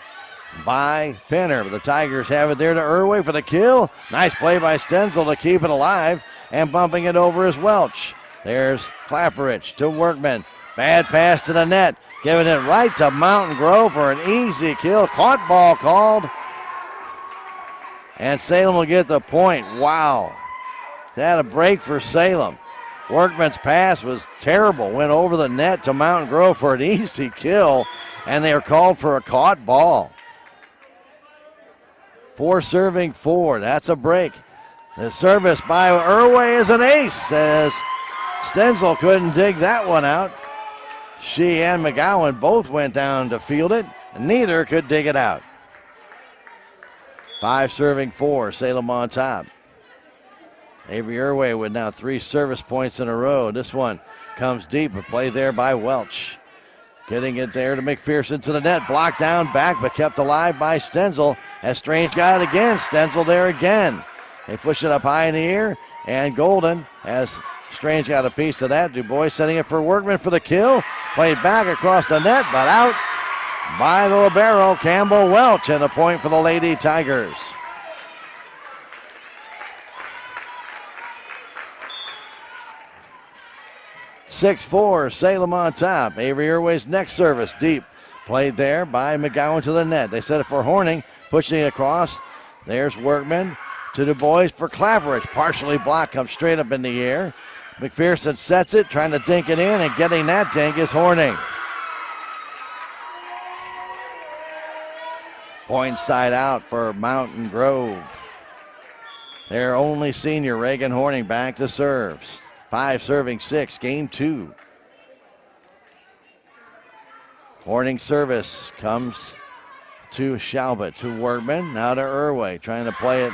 by Penner. But the Tigers have it there to Irway for the kill. Nice play by Stenzel to keep it alive. And bumping it over is Welch. There's Clapperidge to Workman. Bad pass to the net. Giving it right to Mountain Grove for an easy kill. Caught ball called. And Salem will get the point. Wow. They had a break for Salem. Workman's pass was terrible. Went over the net to Mountain Grove for an easy kill. And they are called for a caught ball. 4 serving 4. That's a break. The service by Irway is an ace, says Stenzel couldn't dig that one out. She and McGowan both went down to field it. Neither could dig it out. 5 serving 4, Salem on top. Avery Irway with now 3 service points in a row. This one comes deep, a play there by Welch. Getting it there to McPherson to the net. Blocked down back, but kept alive by Stenzel. As Strange got it again. Stenzel there again. They push it up high in the air. And Golden as Strange got a piece of that. DuBois setting it for Workman for the kill. Played back across the net, but out by the libero, Campbell Welch, and a point for the Lady Tigers. (6-4) Salem on top. Avery Irway's next service deep. Played there by McGowan to the net. They set it for Horning, pushing it across. There's Workman to DuBois for Clapperidge. Partially blocked, comes straight up in the air. McPherson sets it, trying to dink it in, and getting that dink is Horning. Point side out for Mountain Grove. Their only senior, Reagan Horning, back to serves. 5 serving 6, game 2. Horning service comes to Shalbert, to Workman, now to Irway, trying to play it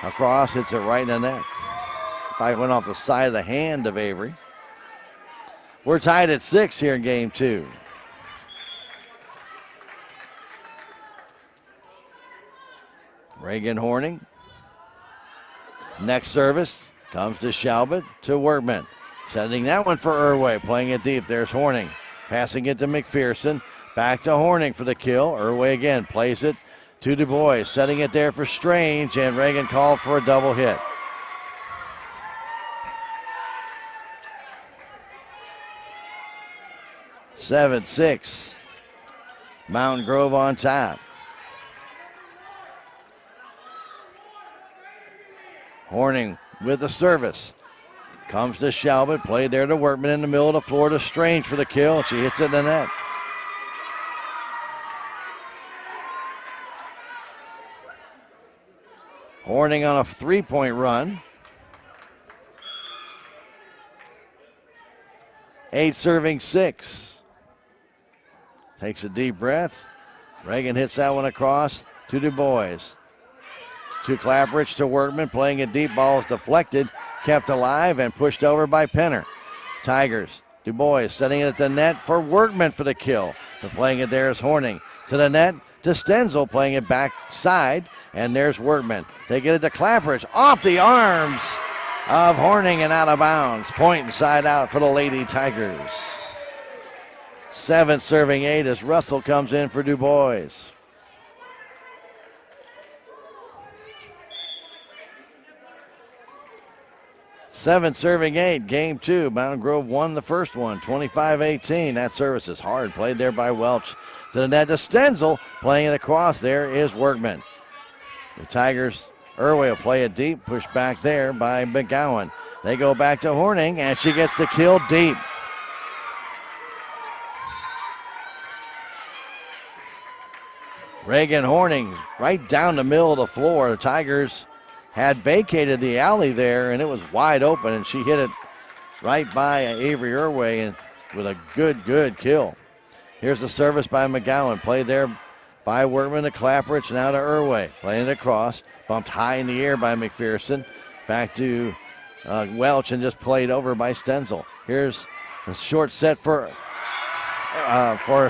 across, hits it right in the net. Probably went off the side of the hand of Avery. We're tied at 6 here in game 2. Reagan Horning. Next service comes to Shalbert, to Workman. Sending that one for Irway, playing it deep. There's Horning. Passing it to McPherson. Back to Horning for the kill. Irway again plays it to Du Bois, setting it there for Strange, and Reagan called for a double hit. Seven, 6. Mountain Grove on top. Horning with the service. Comes to Shalbert, played there to Workman in the middle of the floor to Strange for the kill. She hits it in the net. Horning on a 3-point run. 8 serving 6. Takes a deep breath. Reagan hits that one across to Du Bois. To Clapperidge to Workman, playing a deep ball is deflected, kept alive and pushed over by Penner. Tigers, Du Bois setting it at the net for Workman for the kill. But playing it there is Horning. To the net, to Stenzel, playing it backside, and there's Workman. They get it to Clapperidge, off the arms of Horning and out of bounds. Point inside out for the Lady Tigers. 7 serving 8 as Russell comes in for Du Bois. Seven serving 8, game 2. Mountain Grove won the first one, 25-18. That service is hard, played there by Welch. To the net to Stenzel, playing it across there is Workman. The Tigers, Irway will play it deep, pushed back there by McGowan. They go back to Horning, and she gets the kill deep. Reagan Horning right down the middle of the floor. The Tigers had vacated the alley there, and it was wide open, and she hit it right by Avery Irway and with a good kill. Here's the service by McGowan, played there by Workman to Clapperidge, now to Irway, playing it across, bumped high in the air by McPherson, back to Welch, and just played over by Stenzel. Here's a short set for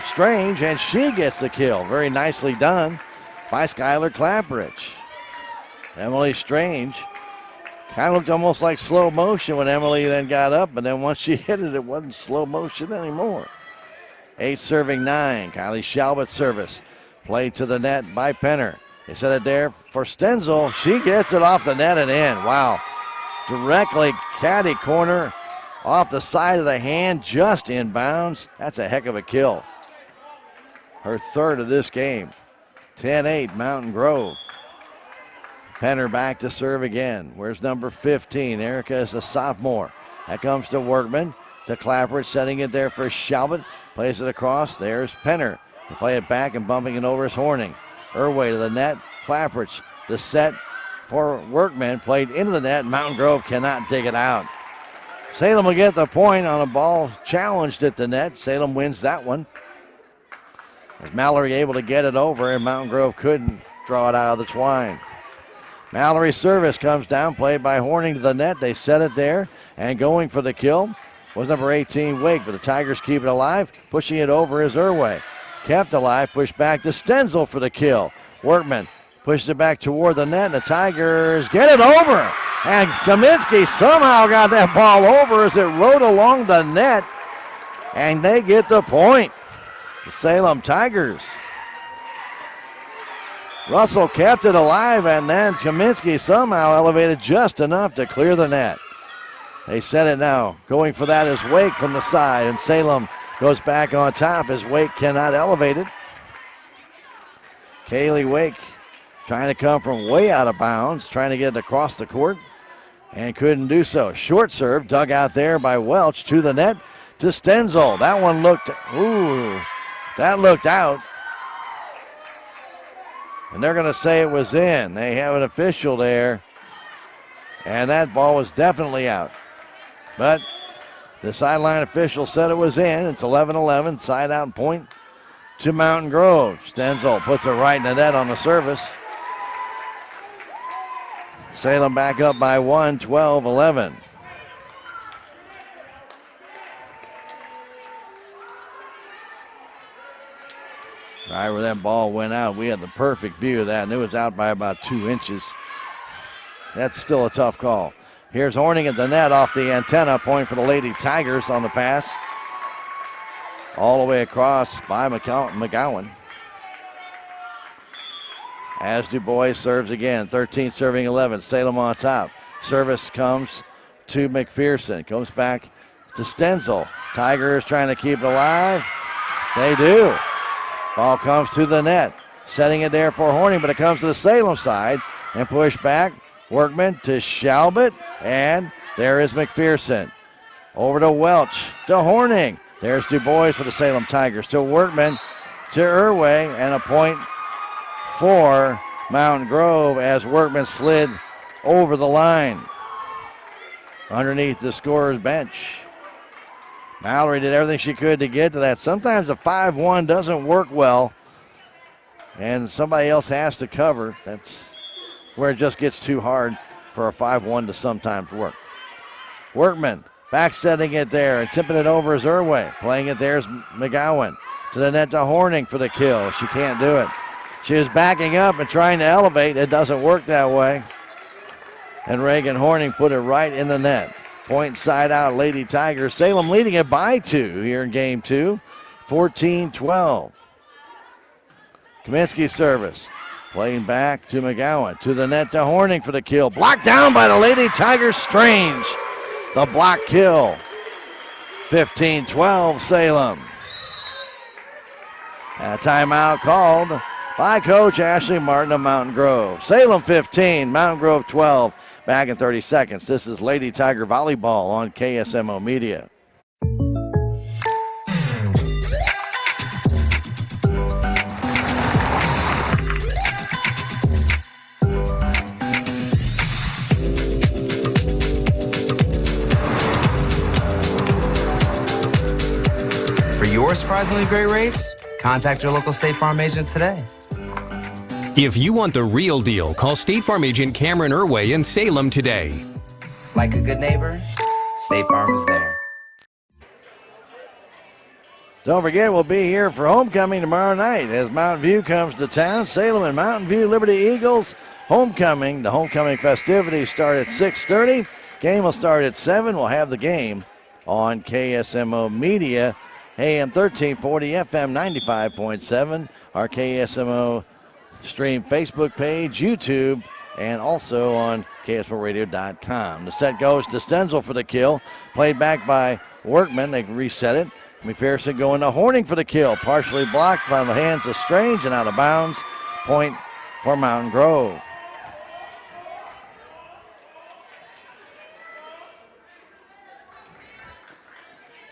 Strange, and she gets the kill. Very nicely done by Skylar Clapperidge. Emily Strange kind of looked almost like slow motion when Emily then got up, but then once she hit it, it wasn't slow motion anymore. 8 serving 9. Kylie Shalbert service. Played to the net by Penner. They set it there for Stenzel. She gets it off the net and in. Wow. Directly caddy corner off the side of the hand, just inbounds. That's a heck of a kill. Her third of this game. 10-8 Mountain Grove. Penner back to serve again. Where's number 15? Erica is a sophomore. That comes to Workman. To Clapperidge, setting it there for Shalbert. Plays it across. There's Penner. They play it back and bumping it over is Horning. Irway to the net. Clapperidge. The set for Workman. Played into the net. Mountain Grove cannot dig it out. Salem will get the point on a ball challenged at the net. Salem wins that one. As Mallory able to get it over, and Mountain Grove couldn't draw it out of the twine. Mallory's service comes down, played by Horning to the net. They set it there, and going for the kill was number 18, Wake, but the Tigers keep it alive. Pushing it over is Irway. Kept alive, pushed back to Stenzel for the kill. Workman pushed it back toward the net, and the Tigers get it over. And Kaminsky somehow got that ball over as it rode along the net, and they get the point. The Salem Tigers. Russell kept it alive, and then Kaminsky somehow elevated just enough to clear the net. They set it now. Going for that is Wake from the side, and Salem goes back on top as Wake cannot elevate it. Kaylee Wake trying to come from way out of bounds, trying to get it across the court, and couldn't do so. Short serve dug out there by Welch to the net to Stenzel. That one looked out. And they're going to say it was in. They have an official there. And that ball was definitely out. But the sideline official said it was in. It's 11-11. Side out and point to Mountain Grove. Stenzel puts it right in the net on the service. Salem back up by 1, 12-11. Right where that ball went out, we had the perfect view of that, and it was out by about 2 inches. That's still a tough call. Here's Horning at the net off the antenna, point for the Lady Tigers on the pass. all the way across by McGowan. As Du Bois serves again, 13 serving 11, Salem on top. Service comes to McPherson, goes back to Stenzel. Tigers trying to keep it alive. They do. Ball comes to the net, setting it there for Horning, but it comes to the Salem side and pushed back. Workman to Shalbert, and there is McPherson. Over to Welch, to Horning. There's Du Bois for the Salem Tigers. To Workman, to Irway, and a point for Mountain Grove as Workman slid over the line. Underneath the scorer's bench. Mallory did everything she could to get to that. Sometimes a 5-1 doesn't work well, and somebody else has to cover. That's where it just gets too hard for a 5-1 to sometimes work. Workman back setting it there and tipping it over is Irway. Playing it there is McGowan. To the net to Horning for the kill. She can't do it. She is backing up and trying to elevate. It doesn't work that way. And Reagan Horning put it right in the net. Point side out, Lady Tigers. Salem leading it by 2 here in game 2. 14-12. Kaminsky service. Playing back to McGowan. To the net to Horning for the kill. Blocked down by the Lady Tigers. Strange. The block kill. 15-12 Salem. A timeout called by Coach Ashley Martin of Mountain Grove. Salem 15, Mountain Grove 12. Back in 30 seconds. This is Lady Tiger Volleyball on KSMO Media. For your surprisingly great rates, contact your local State Farm agent today. If you want the real deal, call State Farm agent Cameron Irway in Salem today. Like a good neighbor, State Farm is there. Don't forget, we'll be here for homecoming tomorrow night as Mountain View comes to town. Salem and Mountain View Liberty Eagles homecoming. The homecoming festivities start at 6:30. Game will start at 7. We'll have the game on KSMO Media, AM 1340, FM 95.7, our KSMO Stream Facebook page, YouTube, and also on KSMORadio.com. The set goes to Stenzel for the kill. Played back by Workman. They reset it. McPherson going to Horning for the kill. Partially blocked by the hands of Strange and out of bounds. Point for Mountain Grove.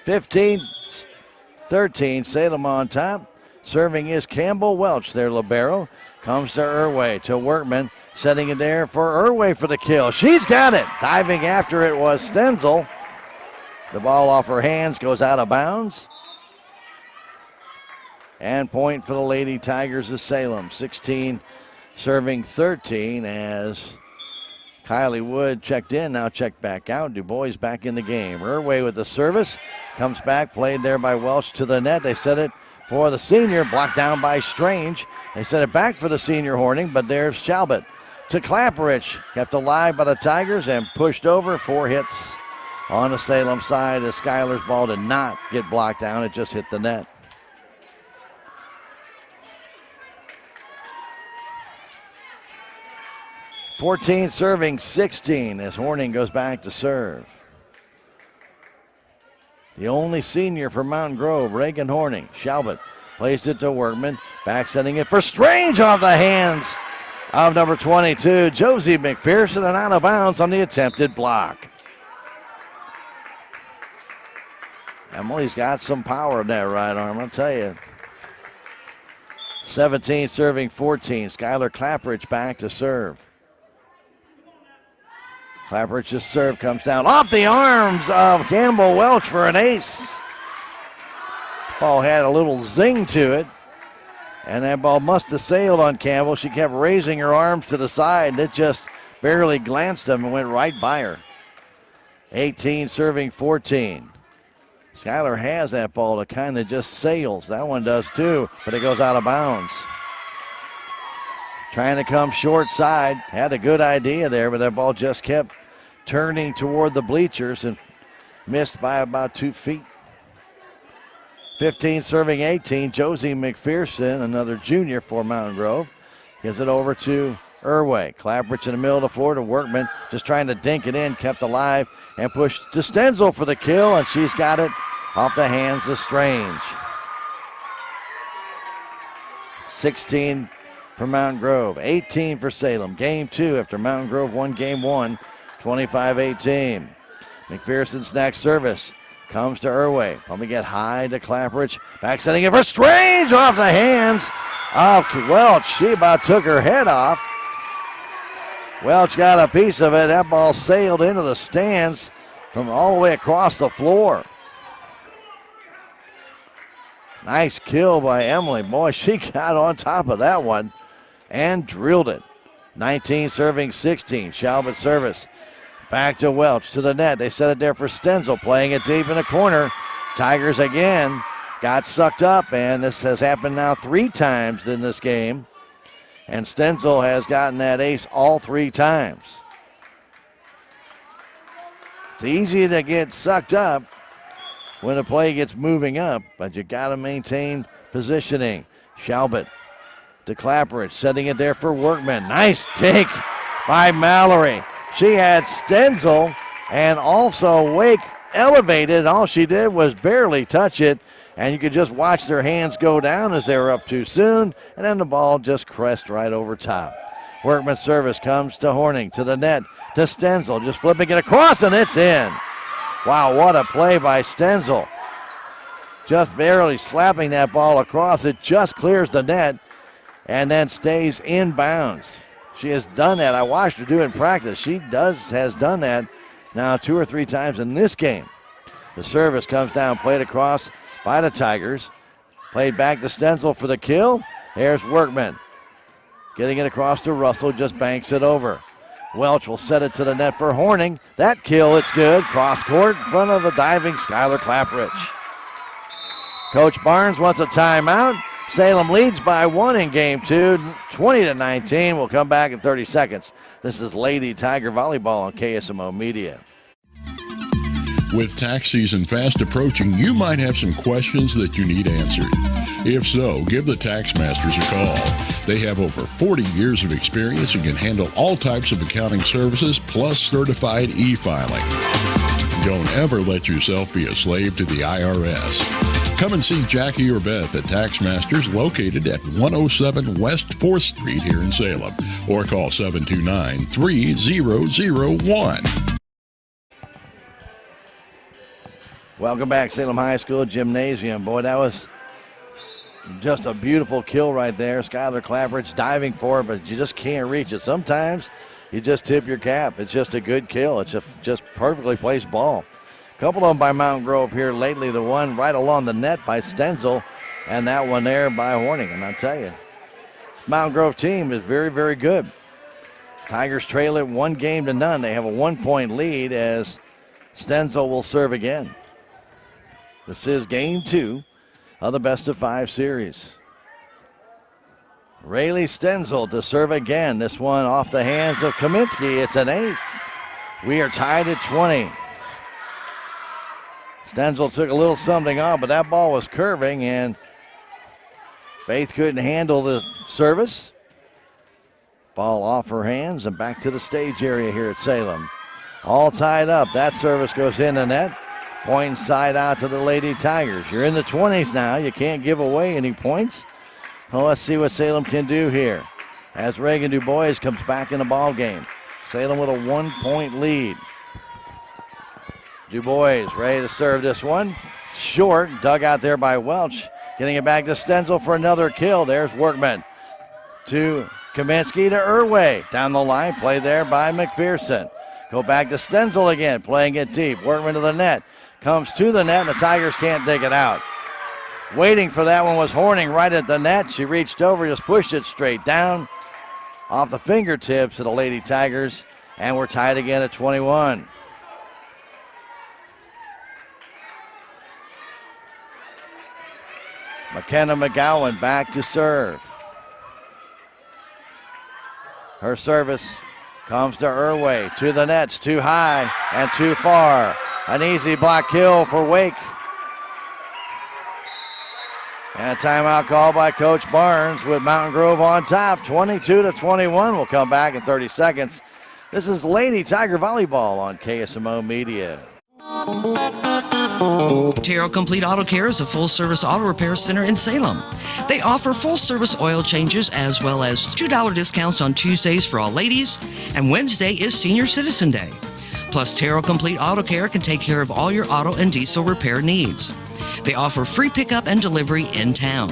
(15-13) Salem on top. Serving is Campbell Welch, their libero. Comes to Irway, to Workman, setting it there for Irway for the kill. She's got it. Diving after it was Stenzel. The ball off her hands goes out of bounds. And point for the Lady Tigers of Salem. 16 serving 13 as Kylie Wood checked in, now checked back out. Du Bois back in the game. Irway with the service. Comes back, played there by Welch to the net. They set it for the senior, blocked down by Strange. They set it back for the senior Horning, but there's Shalbert to Clapperich. Kept alive by the Tigers and pushed over. 4 hits on the Salem side as Schuyler's ball did not get blocked down. It just hit the net. (14 serving 16 as Horning goes back to serve. The only senior for Mountain Grove, Reagan Horning. Shalbert plays it to Workman. Back setting it for Strange off the hands of number 22, Josie McPherson, and out of bounds on the attempted block. Emily's got some power in that right arm, I'll tell you. 17 serving 14. Skylar Clapperich back to serve. Clapperich's serve comes down off the arms of Campbell Welch for an ace. Ball had a little zing to it, and that ball must have sailed on Campbell. She kept raising her arms to the side, and it just barely glanced them and went right by her. 18 serving 14. Skylar has that ball that kind of just sails. That one does too, but it goes out of bounds. Trying to come short side. Had a good idea there, but that ball just kept turning toward the bleachers and missed by about 2 feet. 15 serving 18. Josie McPherson, another junior for Mountain Grove, gives it over to Irway. Clapbridge in the middle of the floor to Workman, just trying to dink it in, kept alive, and pushed to Stenzel for the kill, and she's got it off the hands of Strange. 16 for Mountain Grove, 18 for Salem. Game 2 after Mountain Grove won game 1, 25-18. McPherson's next service comes to Irway. Pumping it high to Clapbridge. Back setting it for Strange off the hands of Welch. She about took her head off. Welch got a piece of it. That ball sailed into the stands from all the way across the floor. Nice kill by Emily. Boy, she got on top of that one and drilled it. 19 serving 16. Shalbert service. Back to Welch to the net. They set it there for Stenzel, playing it deep in the corner. Tigers again got sucked up, and this has happened now 3 times in this game. And Stenzel has gotten that ace all 3 times. It's easy to get sucked up when the play gets moving up, but you got to maintain positioning. Shalbert to Clapbridge, setting it there for Workman. Nice take by Mallory. She had Stenzel and also Wake elevated. All she did was barely touch it, and you could just watch their hands go down as they were up too soon, and then the ball just crest right over top. Workman's service comes to Horning, to the net, to Stenzel, just flipping it across, and it's in. Wow, what a play by Stenzel. Just barely slapping that ball across. It just clears the net and then stays in bounds. She has done that. I watched her do it in practice. She has done that now 2 or 3 times in this game. The service comes down, played across by the Tigers. Played back to Stenzel for the kill. There's Workman. Getting it across to Russell, just banks it over. Welch will set it to the net for Horning. That kill, it's good. Cross court in front of the diving Skylar Clapbridge. Coach Barnes wants a timeout. Salem leads by 1 in game 2, 20-19. We'll come back in 30 seconds. This is Lady Tiger Volleyball on KSMO Media. With tax season fast approaching, you might have some questions that you need answered. If so, give the Tax Masters a call. They have over 40 years of experience and can handle all types of accounting services plus certified e-filing. Don't ever let yourself be a slave to the IRS. Come and see Jackie or Beth at Tax Masters, located at 107 West 4th Street here in Salem, or call 729-3001. Welcome back, Salem High School Gymnasium. Boy, that was just a beautiful kill right there. Skylar Clapbridge diving for it, but you just can't reach it. Sometimes you just tip your cap. It's just a good kill. It's just perfectly placed ball. A couple of them by Mountain Grove here lately. The one right along the net by Stenzel, and that one there by Horning. And I'll tell you, Mountain Grove team is very, very good. Tigers trail it 1-0. They have a 1-point lead as Stenzel will serve again. This is game 2 of the best-of-5 series. Rayleigh Stenzel to serve again. This one off the hands of Kaminsky. It's an ace. We are tied at 20. Stenzel took a little something off, but that ball was curving, and Faith couldn't handle the service. Ball off her hands and back to the stage area here at Salem. All tied up. That service goes in the net. Point side out to the Lady Tigers. You're in the 20s now. You can't give away any points. Well, let's see what Salem can do here as Reagan DuBois comes back in the ball game. Salem with a 1-point lead. DuBois ready to serve this one. Short, dug out there by Welch. Getting it back to Stenzel for another kill. There's Workman to Kaminsky to Irway. Down the line, play there by McPherson. Go back to Stenzel again, playing it deep. Workman to the net. Comes to the net, and the Tigers can't dig it out. Waiting for that one was Horning right at the net. She reached over, just pushed it straight down off the fingertips of the Lady Tigers, and we're tied again at 21. McKenna McGowan back to serve. Her service comes to Irway, to the nets, too high and too far. An easy block kill for Wake. And a timeout call by Coach Barnes with Mountain Grove on top, 22-21. We'll come back in 30 seconds. This is Lady Tiger Volleyball on KSMO Media. Terrell Complete Auto Care is a full-service auto repair center in Salem. They offer full-service oil changes as well as $2 discounts on Tuesdays for all ladies, and Wednesday is Senior Citizen Day. Plus, Terrell Complete Auto Care can take care of all your auto and diesel repair needs. They offer free pickup and delivery in town.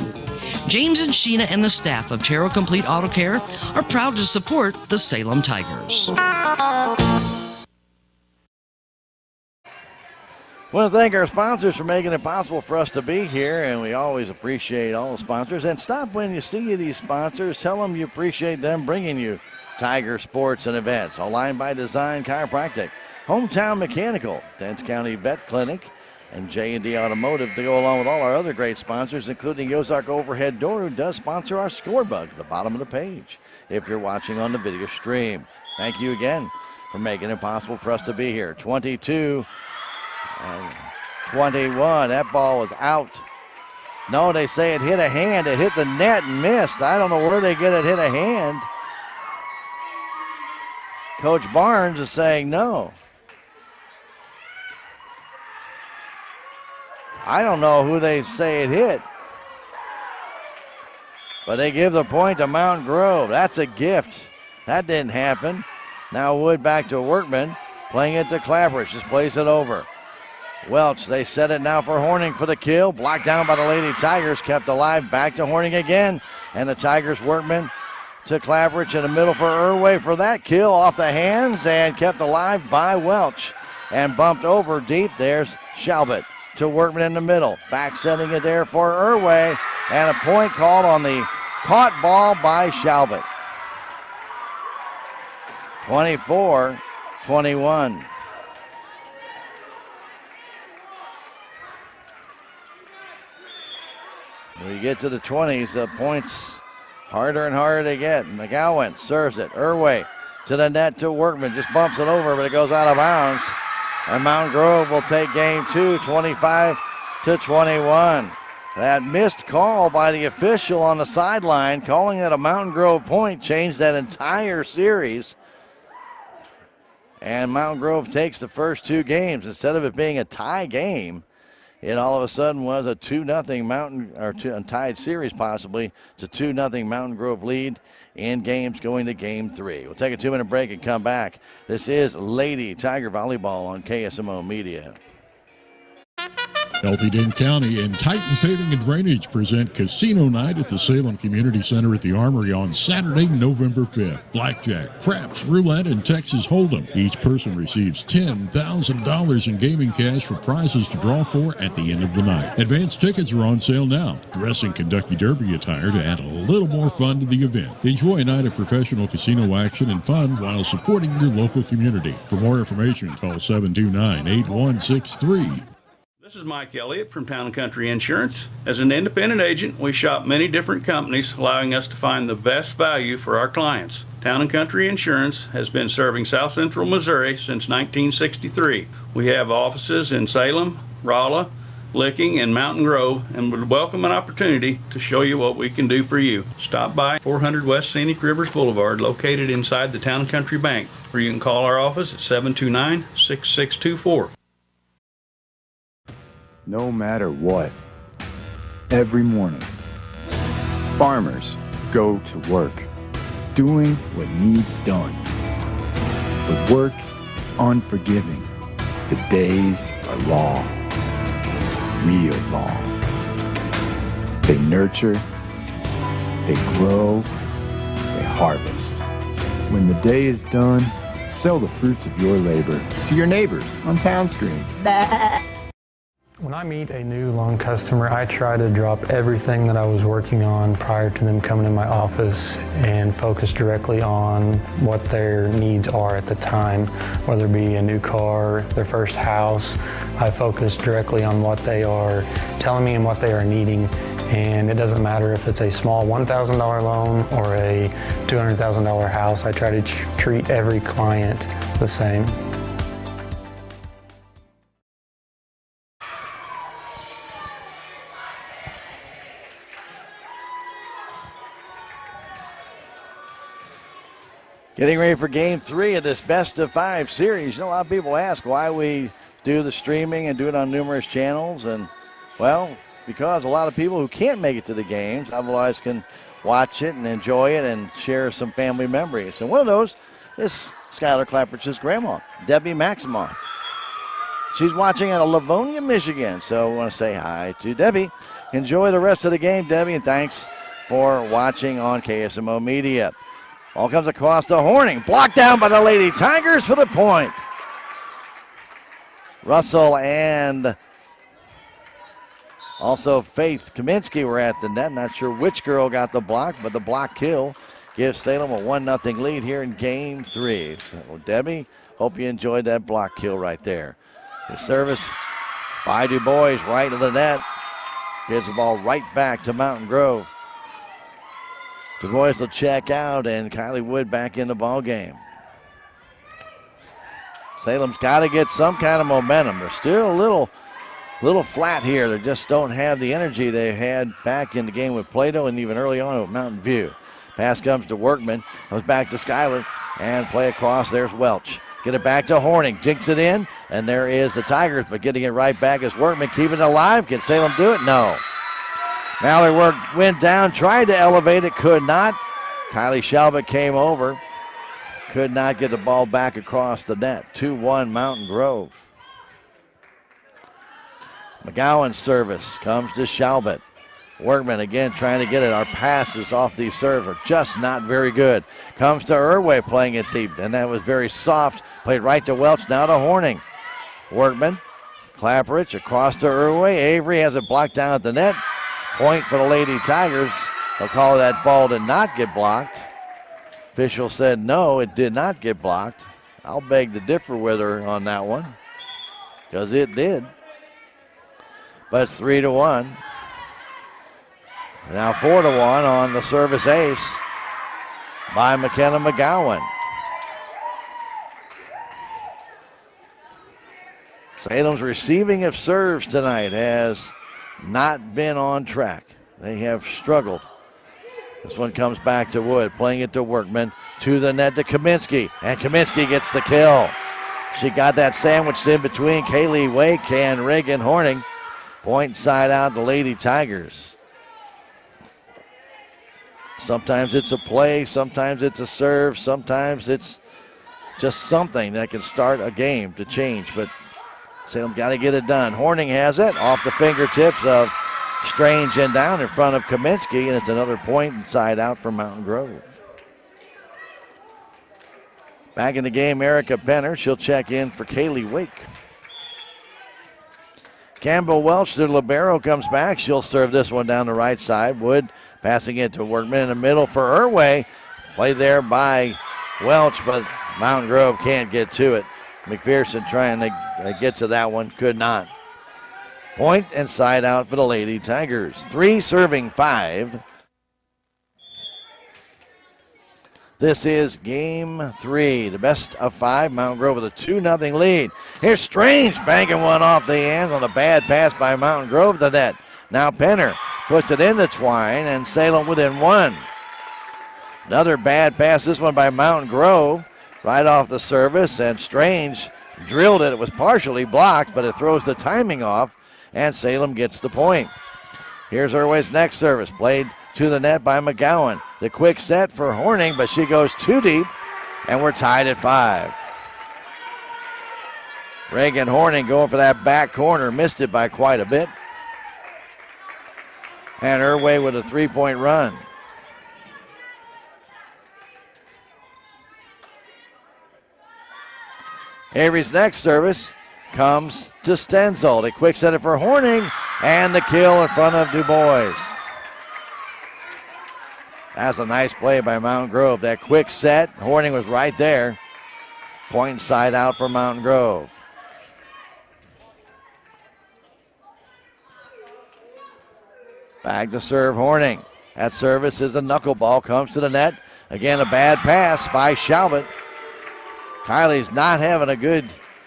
James and Sheena and the staff of Terrell Complete Auto Care are proud to support the Salem Tigers. I want to thank our sponsors for making it possible for us to be here, and we always appreciate all the sponsors. And stop when you see these sponsors. Tell them you appreciate them bringing you Tiger sports and events. Align by Design Chiropractic, Hometown Mechanical, Dents County Vet Clinic, and J&D Automotive to go along with all our other great sponsors, including Yozak Overhead Door, who does sponsor our scorebug at the bottom of the page if you're watching on the video stream. Thank you again for making it possible for us to be here. 22-21. That ball was out. No, they say it hit a hand. It hit the net and missed. I don't know where they get it hit a hand. Coach Barnes is saying no. I don't know who they say it hit. But they give the point to Mountain Grove. That's a gift. That didn't happen. Now Wood back to Workman. Playing it to Clapper. Just plays it over. Welch, they set it now for Horning for the kill. Blocked down by the Lady Tigers. Kept alive. Back to Horning again. And the Tigers Workman to Clapperidge in the middle for Irway for that kill off the hands and kept alive by Welch. And bumped over deep. There's Shalbert to Workman in the middle. Back setting it there for Irway. And a point called on the caught ball by Shalbert. 24-21. When you get to the 20s, the points harder and harder to get. McGowan serves it. Irway to the net to Workman. Just bumps it over, but it goes out of bounds. And Mountain Grove will take game two, 25-21. That missed call by the official on the sideline, calling it a Mountain Grove point, changed that entire series. And Mountain Grove takes the first two games. Instead of it being a tie game, it all of a sudden was a 2-0 Mountain, or a tied series possibly. It's a 2-0 Mountain Grove lead in games going to game three. We'll take a 2-minute break and come back. This is Lady Tiger Volleyball on KSMO Media. Healthy Dane County and Titan Paving and Drainage present Casino Night at the Salem Community Center at the Armory on Saturday, November 5th. Blackjack, craps, roulette, and Texas Hold'em. Each person receives $10,000 in gaming cash for prizes to draw for at the end of the night. Advance tickets are on sale now. Dress in Kentucky Derby attire to add a little more fun to the event. Enjoy a night of professional casino action and fun while supporting your local community. For more information, call 729-8163. This is Mike Elliott from Town & Country Insurance. As an independent agent, we shop many different companies, allowing us to find the best value for our clients. Town & Country Insurance has been serving South Central Missouri since 1963. We have offices in Salem, Rolla, Licking, and Mountain Grove, and would welcome an opportunity to show you what we can do for you. Stop by 400 West Scenic Rivers Boulevard, located inside the Town & Country Bank, or you can call our office at 729-6624. No matter what, every morning, farmers go to work, doing what needs done. The work is unforgiving. The days are long, real long. They nurture, they grow, they harvest. When the day is done, sell the fruits of your labor to your neighbors on Town Street. When I meet a new loan customer, I try to drop everything that I was working on prior to them coming in my office and focus directly on what their needs are at the time, whether it be a new car, their first house. I focus directly on what they are telling me and what they are needing. And it doesn't matter if it's a small $1,000 loan or a $200,000 house. I try to treat every client the same. Getting ready for game 3 of this best-of-5 series. You know, a lot of people ask why we do the streaming and do it on numerous channels. And, well, because a lot of people who can't make it to the games otherwise can watch it and enjoy it and share some family memories. And one of those is Skylar Clapper's grandma, Debbie Maximoff. She's watching out of Livonia, Michigan. So I want to say hi to Debbie. Enjoy the rest of the game, Debbie, and thanks for watching on KSMO Media. Ball comes across to Horning. Blocked down by the Lady Tigers for the point. Russell and also Faith Kaminsky were at the net. Not sure which girl got the block, but the block kill gives Salem a 1-0 lead here in game 3. So, Debbie, hope you enjoyed that block kill right there. The service by Du Bois right to the net. Gives the ball right back to Mountain Grove. Du Bois will check out, and Kylie Wood back in the ball game. Salem's got to get some kind of momentum. They're still a little flat here. They just don't have the energy they had back in the game with Plato and even early on with Mountain View. Pass comes to Workman. Goes back to Skyler, and play across. There's Welch. Get it back to Horning. Jinks it in, and there is the Tigers, but getting it right back is Workman. Keeping it alive. Can Salem do it? No. Mallory went down, tried to elevate it, could not. Kylie Shalbert came over. Could not get the ball back across the net. 2-1 Mountain Grove. McGowan's service comes to Shalbert. Workman again trying to get it. Our passes off these serves are just not very good. Comes to Irway playing it deep, and that was very soft. Played right to Welch, now to Horning. Workman, Clapperich across to Irway. Avery has it blocked down at the net. Point for the Lady Tigers. They'll call that ball did not get blocked. Official said no, it did not get blocked. I'll beg to differ with her on that one, because it did. But it's 3-1. Now 4-1 on the service ace by McKenna McGowan. Salem's receiving of serves tonight has not been on track. They have struggled. This one comes back to Wood, playing it to Workman, to the net to Kaminsky, and Kaminsky gets the kill. She got that sandwiched in between Kaylee Wake and Reagan Horning. Point side out the Lady Tigers. Sometimes it's a play, sometimes it's a serve, sometimes it's just something that can start a game to change, but Salem got to get it done. Horning has it off the fingertips of Strange and down in front of Kaminsky, and it's another point inside out for Mountain Grove. Back in the game, Erica Penner. She'll check in for Kaylee Wake. Campbell Welch, the libero, comes back. She'll serve this one down the right side. Wood passing it to Workman in the middle for Irway. Play there by Welch, but Mountain Grove can't get to it. McPherson trying to get to that one, could not. Point and side out for the Lady Tigers. 3 serving 5. This is game 3, the best of 5. Mountain Grove with a 2-0 lead. Here's Strange banking one off the hands on a bad pass by Mountain Grove, the net. Now Penner puts it into Twine, and Salem within 1. Another bad pass, this one by Mountain Grove, right off the service, and Strange drilled it. It was partially blocked, but it throws the timing off, and Salem gets the point. Here's Irway's next service, played to the net by McGowan. The quick set for Horning, but she goes too deep, and we're tied at 5. Reagan Horning going for that back corner, missed it by quite a bit. And Irway with a 3-point run. Avery's next service comes to Stenzel. They quick set it for Horning, and the kill in front of Du Bois. That's a nice play by Mountain Grove. That quick set, Horning was right there. Point side out for Mountain Grove. Back to serve Horning. That service is a knuckleball, comes to the net. Again, a bad pass by Shalbert. Kylie's not having a good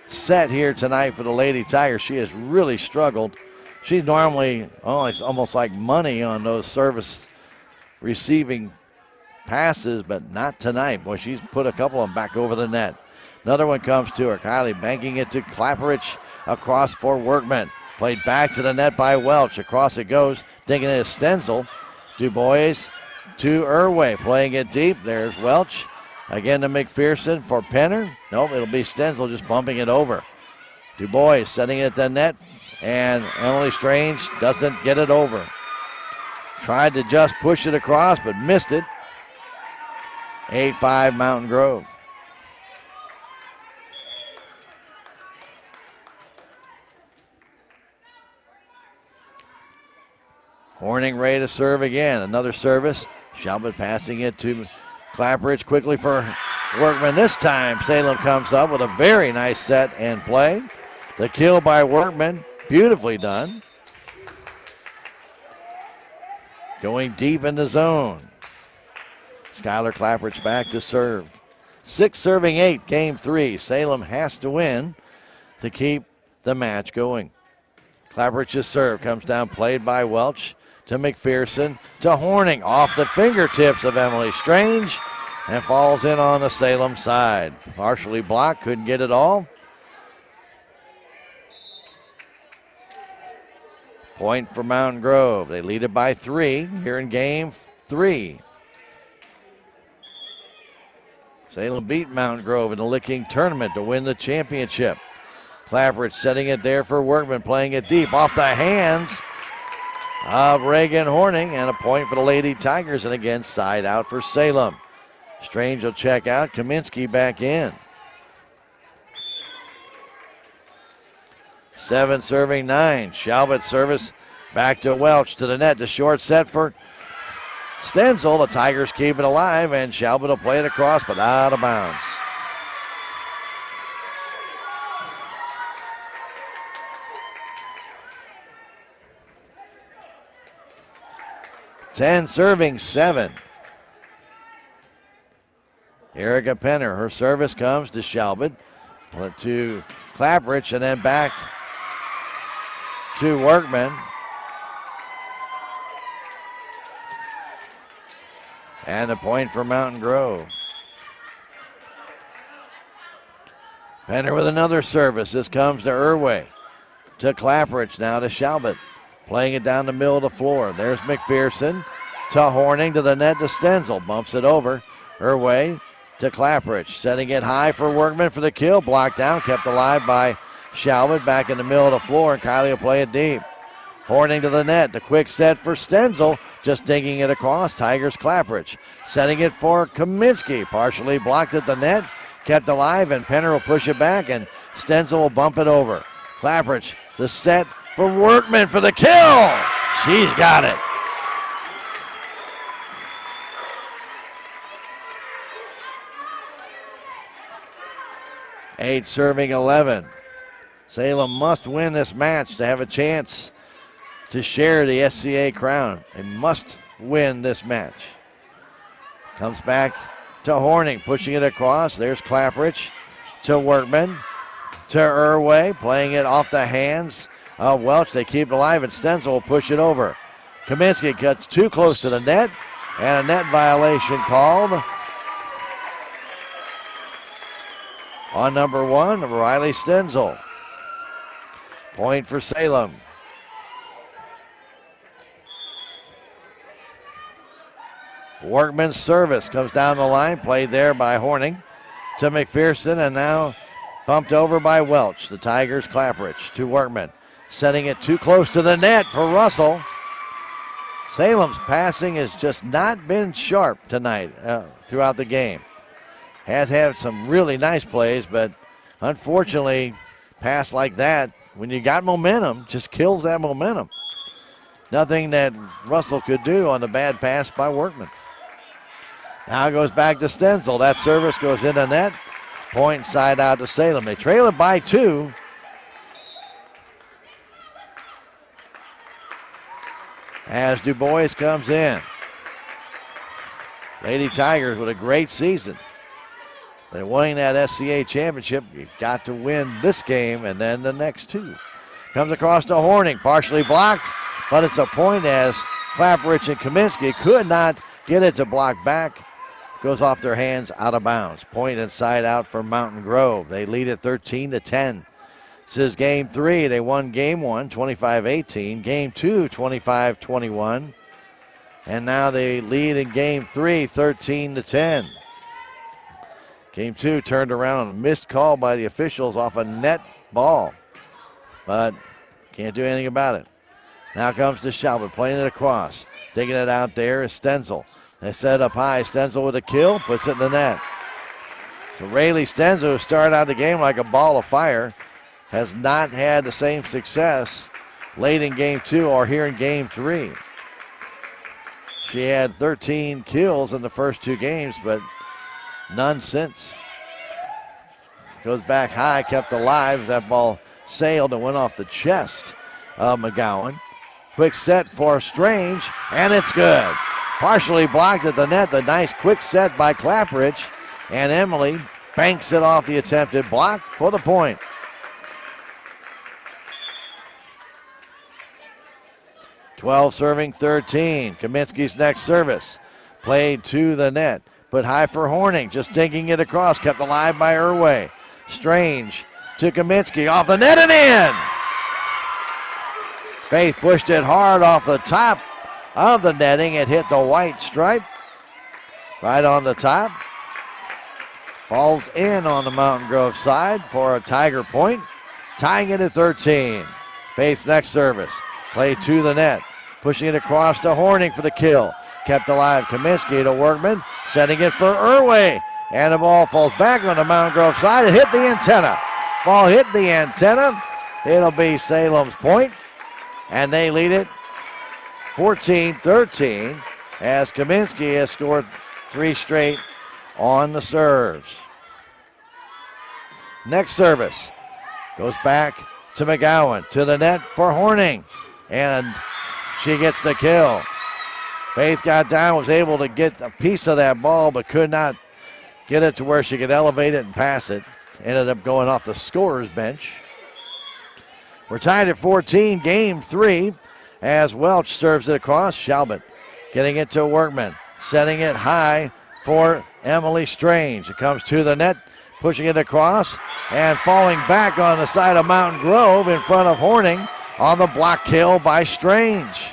set here tonight for the Lady Tigers. She has really struggled. She's normally, it's almost like money on those service receiving passes, but not tonight. Boy, she's put a couple of them back over the net. Another one comes to her. Kylie banking it to Clapperich across for Workman. Played back to the net by Welch. Across it goes. Digging it is Stenzel. DuBois to Irway. Playing it deep. There's Welch. Again to McPherson for Penner. Nope, it'll be Stenzel just bumping it over. DuBois setting it at the net. And Emily Strange doesn't get it over. Tried to just push it across, but missed it. 8-5 Mountain Grove. Horning ready to serve again. Another service. Shelby passing it to Clapperich quickly for Workman. This time Salem comes up with a very nice set and play. The kill by Workman. Beautifully done. Going deep in the zone. Skylar Clapperich back to serve. 6 serving 8, game 3. Salem has to win to keep the match going. Clapperich's serve comes down, played by Welch to McPherson to Horning. Off the fingertips of Emily Strange and falls in on the Salem side. Partially blocked, couldn't get it all. Point for Mountain Grove. They lead it by 3 here in game 3. Salem beat Mountain Grove in the Licking tournament to win the championship. Clapperich setting it there for Workman, playing it deep off the hands of Reagan Horning, and a point for the Lady Tigers, and again side out for Salem. Strange will check out, Kaminsky back in. 7 serving 9. Shalbert service back to Welch to the net. The short set for Stenzel. The Tigers keep it alive, and Shalbert will play it across, but out of bounds. Ten serving 7. Erica Penner, her service comes to Shalbert, to Clapperich, and then back to Workman. And a point for Mountain Grove. Penner with another service. This comes to Irway. To Clapperich, now to Shalbert. Playing it down the middle of the floor. There's McPherson to Horning, to the net to Stenzel. Bumps it over. Irway to Clapperich. Setting it high for Workman for the kill. Blocked down, kept alive by Shalbert. Back in the middle of the floor, and Kylie will play it deep. Horning to the net. The quick set for Stenzel. Just digging it across. Tigers Clapperich. Setting it for Kaminsky. Partially blocked at the net. Kept alive, and Penner will push it back, and Stenzel will bump it over. Clapperich, the set for Workman for the kill. She's got it. Eight serving 11. Salem must win this match to have a chance to share the SCA crown. They must win this match. Comes back to Horning, pushing it across. There's Clapperich to Workman, to Irway, playing it off the hands of Welch. They keep it alive, and Stenzel will push it over. Kaminsky cuts too close to the net, and a net violation called on number 1, Riley Stenzel. Point for Salem. Workman's service comes down the line, played there by Horning to McPherson, and now bumped over by Welch. The Tigers Clapperich to Workman, setting it too close to the net for Russell. Salem's passing has just not been sharp tonight throughout the game. Has had some really nice plays, but unfortunately, pass like that, when you got momentum, just kills that momentum. Nothing that Russell could do on the bad pass by Workman. Now it goes back to Stenzel. That service goes into net. Point side out to Salem. They trail it by 2. As DuBois comes in. Lady Tigers with a great season. They're winning that SCA championship. You've got to win this game and then the next 2. Comes across to Horning, partially blocked, but it's a point as Clapperich and Kaminsky could not get it to block back goes off their hands, out of bounds. Point inside out for Mountain Grove. They lead it 13-10. This is game 3. They won game 1, 25-18. Game 2, 25-21. And now they lead in game 3, 13-10. Game 2 turned around on a missed call by the officials off a net ball. But can't do anything about it. Now comes to Shelby, playing it across. Digging it out there is Stenzel. They set up high. Stenzel with a kill, puts it in the net. So Rayleigh Stenzel, who started out the game like a ball of fire, has not had the same success late in game 2 or here in game 3. She had 13 kills in the first 2 games, but none since. Goes back high, kept alive. That ball sailed and went off the chest of McGowan. Quick set for Strange, and it's good. Partially blocked at the net. The nice quick set by Clapridge, and Emily banks it off the attempted block for the point. (12 serving 13). Kaminsky's next service. Played to the net. Put high for Horning. Just dinking it across. Kept alive by Irway. Strange to Kaminsky. Off the net and in. Faith pushed it hard off the top of the netting. It hit the white stripe. Right on the top. Falls in on the Mountain Grove side for a Tiger point. Tying it at 13. Faith's next service. Play to the net. Pushing it across to Horning for the kill. Kept alive. Kaminsky to Workman. Setting it for Irway. And the ball falls back on the Mountain Grove side. It hit the antenna. Ball hit the antenna. It'll be Salem's point. And they lead it 14-13 as Kaminsky has scored 3 straight on the serves. Next service goes back to McGowan. To the net for Horning. And she gets the kill. Faith got down, was able to get a piece of that ball, but could not get it to where she could elevate it and pass it. Ended up going off the scorer's bench. We're tied at 14, game 3, as Welch serves it across. Shalbert getting it to Workman, setting it high for Emily Strange. It comes to the net, pushing it across, and falling back on the side of Mountain Grove in front of Horning on the block kill by Strange.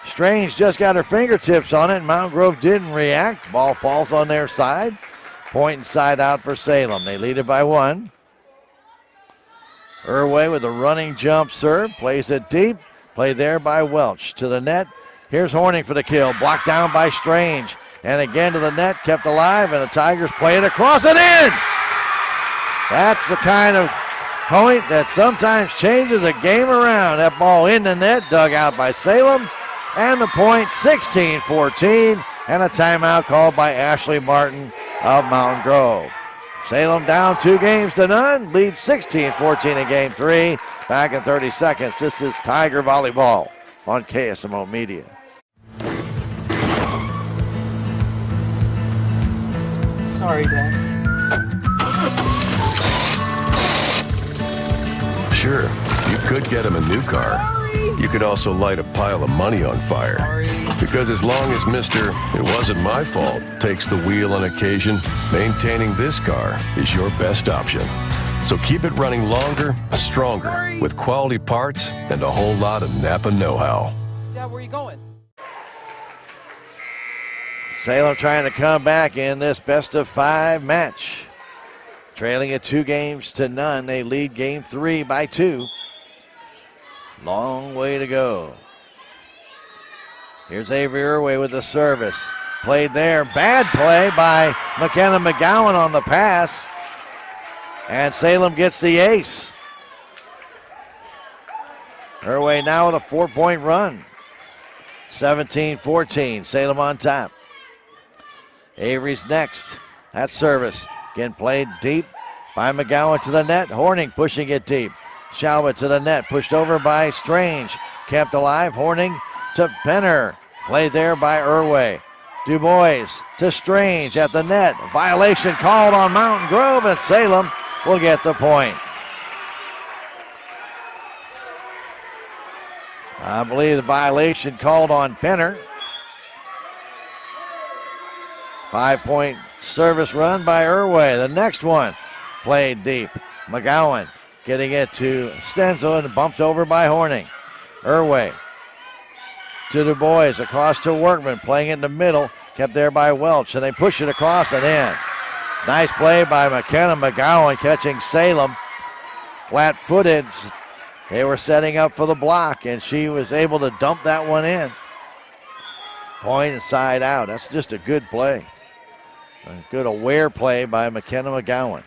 Strange just got her fingertips on it, and Mountain Grove didn't react. Ball falls on their side. Point inside out for Salem. They lead it by 1. Irway with a running jump serve. Plays it deep. Played there by Welch. To the net. Here's Horning for the kill. Blocked down by Strange. And again to the net. Kept alive. And the Tigers play it across and in. That's the kind of point that sometimes changes a game around. That ball in the net. Dug out by Salem. And the point 16-14. And a timeout called by Ashley Martin of Mountain Grove. Salem down 2-0. Lead 16-14 in game 3. Back in 30 seconds. This is Tiger Volleyball on KSMO Media. Sorry, Dad. Sure, you could get him a new car. You could also light a pile of money on fire. Because as long as Mr. It wasn't my fault takes the wheel on occasion, maintaining this car is your best option. So keep it running longer, stronger, with quality parts and a whole lot of Napa know-how. Dad, where are you going? Salem trying to come back in this best-of-5 match. Trailing it 2-0. They lead game 3 by 2. Long way to go. Here's Avery Irway with the service. Played there. Bad play by McKenna McGowan on the pass. And Salem gets the ace. Irway now with a 4-point run. 17-14. Salem on top. Avery's next. That service. Again played deep by McGowan to the net. Horning pushing it deep. Shalva to the net, pushed over by Strange. Kept alive, Horning to Penner. Played there by Irway. Dubois to Strange at the net. Violation called on Mountain Grove, and Salem will get the point. I believe the violation called on Penner. 5-point service run by Irway. The next one played deep. McGowan getting it to Stenzel and bumped over by Horning. Irway to Du Bois, across to Workman, playing in the middle, kept there by Welch, and they push it across and in. Nice play by McKenna. McGowan catching Salem flat-footed. They were setting up for the block, and she was able to dump that one in. Point and side out. That's just a good play. A good aware play by McKenna McGowan.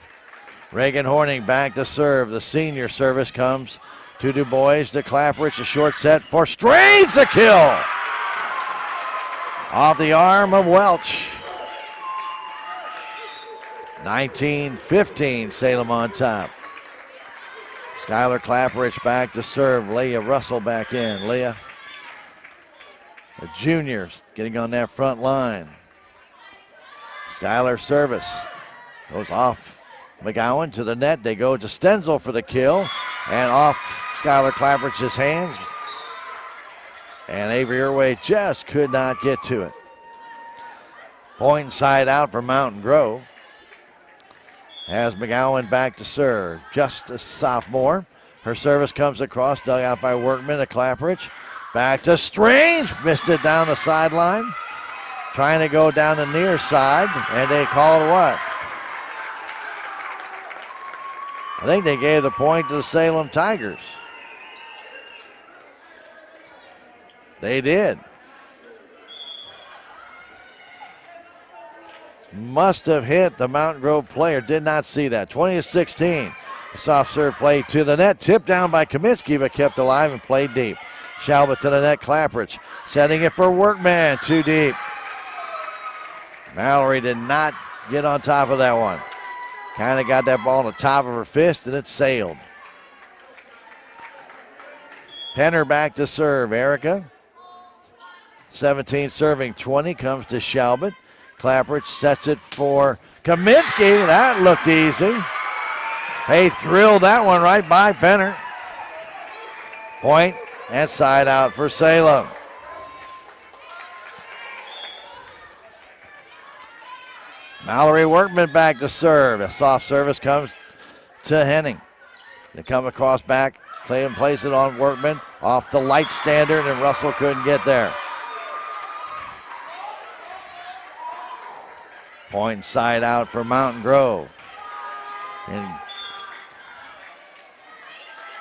Reagan Horning back to serve. The senior service comes to Du Bois, to Clapperich, a short set for Strange, a kill! Off the arm of Welch. 19-15, Salem on top. Skylar Clapperich back to serve. Leah Russell back in. Leah, the juniors, getting on that front line. Skylar service goes off McGowan to the net. They go to Stenzel for the kill, and off Skylar Clapperich's hands. And Avery Irway just could not get to it. Point side out for Mountain Grove. Has McGowan back to serve. Just a sophomore. Her service comes across, dug out by Workman to Clapperich. Back to Strange. Missed it down the sideline. Trying to go down the near side, and they call it what? I think they gave the point to the Salem Tigers. They did. Must have hit the Mountain Grove player. Did not see that. 20-16. A soft serve play to the net. Tipped down by Kaminsky, but kept alive and played deep. Shalbert to the net. Clapperich setting it for Workman. Too deep. Mallory did not get on top of that one. Kind of got that ball on the top of her fist, and it sailed. Penner back to serve. Erica, 17 serving 20, comes to Shalbert. Clapperich sets it for Kaminsky. That looked easy. Faith drilled that one right by Penner. Point and side out for Salem. Mallory Workman back to serve. A soft service comes to Henning. They come across back. Plays it on Workman. Off the light standard, and Russell couldn't get there. Point side out for Mountain Grove. In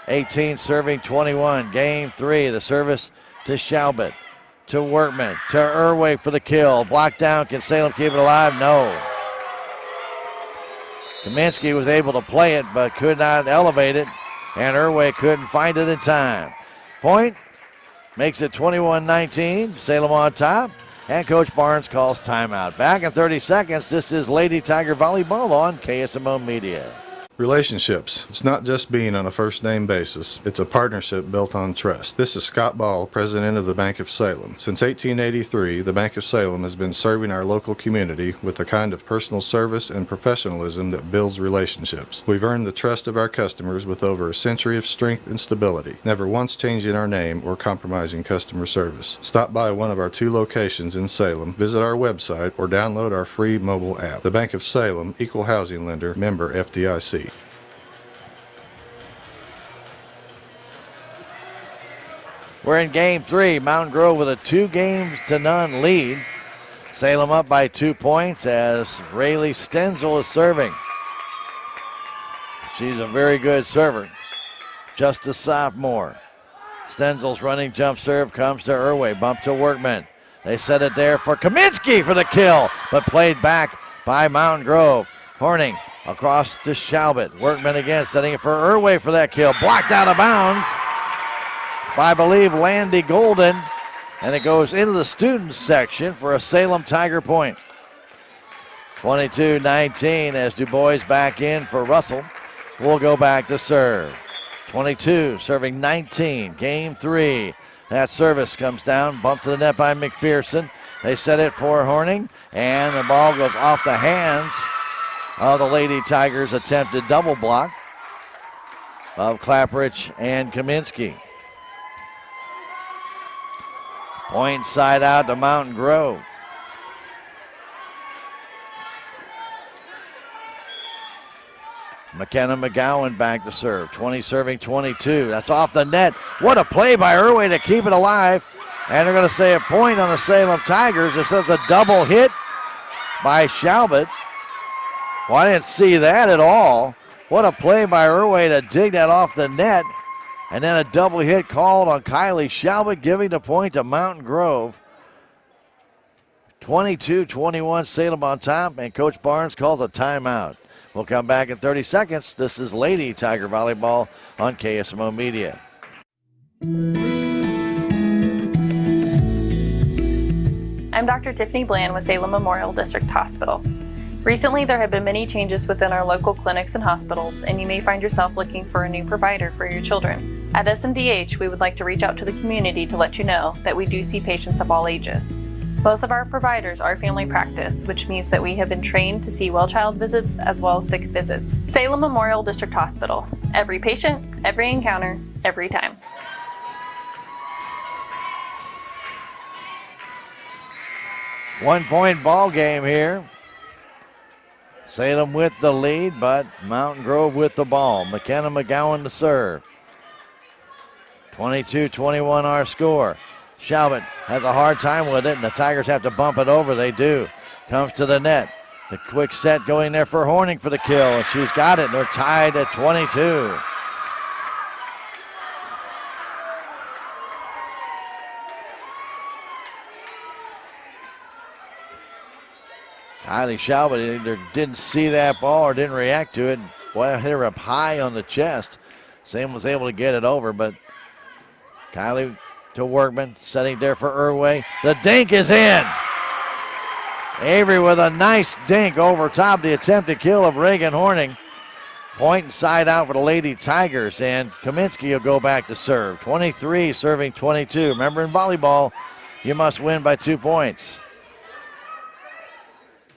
18 serving 21. Game 3. The service to Shalbert. To Workman. To Irway for the kill. Blocked down. Can Salem keep it alive? No. Kaminsky was able to play it, but could not elevate it, and Irway couldn't find it in time. Point makes it 21-19. Salem on top, and Coach Barnes calls timeout. Back in 30 seconds, this is Lady Tiger Volleyball on KSMO Media. Relationships. It's not just being on a first-name basis. It's a partnership built on trust. This is Scott Ball, president of the Bank of Salem. Since 1883, the Bank of Salem has been serving our local community with the kind of personal service and professionalism that builds relationships. We've earned the trust of our customers with over a century of strength and stability, never once changing our name or compromising customer service. Stop by one of our 2 locations in Salem, visit our website, or download our free mobile app. The Bank of Salem, Equal Housing Lender, member FDIC. We're in game 3. Mountain Grove with a 2-0 lead. Salem up by 2 points as Rayleigh Stenzel is serving. She's a very good server. Just a sophomore. Stenzel's running jump serve comes to Irway. Bump to Workman. They set it there for Kaminsky for the kill, but played back by Mountain Grove. Horning across to Shalbert. Workman again setting it for Irway for that kill. Blocked out of bounds by, I believe, Landy Golden. And it goes into the students section for a Salem Tiger point. 22-19 as Du Bois back in for Russell. We'll go back to serve. 22 serving 19. Game 3. That service comes down. Bumped to the net by McPherson. They set it for Horning. And the ball goes off the hands of the Lady Tigers' attempted double block of Clapperich and Kaminsky. Point side out to Mountain Grove. McKenna McGowan back to serve. 20 serving 22. That's off the net. What a play by Irway to keep it alive. And they're going to say a point on the Salem Tigers. This was a double hit by Shalbert. Well, I didn't see that at all. What a play by Irway to dig that off the net. And then a double hit called on Kylie Shalbert, giving the point to Mountain Grove. 22-21, Salem on top, and Coach Barnes calls a timeout. We'll come back in 30 seconds. This is Lady Tiger Volleyball on KSMO Media. I'm Dr. Tiffany Bland with Salem Memorial District Hospital. Recently, there have been many changes within our local clinics and hospitals, and you may find yourself looking for a new provider for your children. At SMDH, we would like to reach out to the community to let you know that we do see patients of all ages. Most of our providers are family practice, which means that we have been trained to see well-child visits as well as sick visits. Salem Memorial District Hospital. Every patient, every encounter, every time. One-point ball game here. Salem with the lead, but Mountain Grove with the ball. McKenna McGowan to serve. 22-21 our score. Shalbert has a hard time with it, and the Tigers have to bump it over. They do. Comes to the net. The quick set going there for Horning for the kill, and she's got it. They're tied at 22. Kylie Shalbert either didn't see that ball or didn't react to it. Boy, I hit her up high on the chest. Sam was able to get it over, but Kylie to Workman, setting there for Irway. The dink is in. Avery with a nice dink over top the attempted kill of Reagan Horning. Point and side out for the Lady Tigers, and Kaminsky will go back to serve. 23 serving 22. Remember, in volleyball, you must win by 2 points.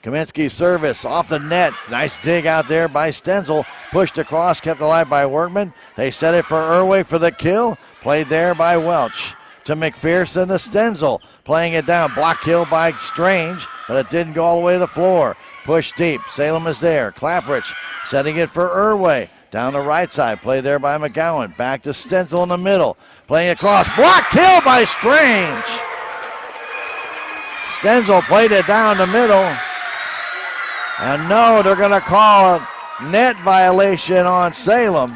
Kaminsky's service off the net. Nice dig out there by Stenzel. Pushed across, kept alive by Workman. They set it for Irway for the kill. Played there by Welch. To McPherson to Stenzel. Playing it down. Block kill by Strange, but it didn't go all the way to the floor. Push deep. Salem is there. Clapprich setting it for Irway. Down the right side. Play there by McGowan. Back to Stenzel in the middle. Playing across. Block kill by Strange. Stenzel played it down the middle. And no, they're going to call a net violation on Salem,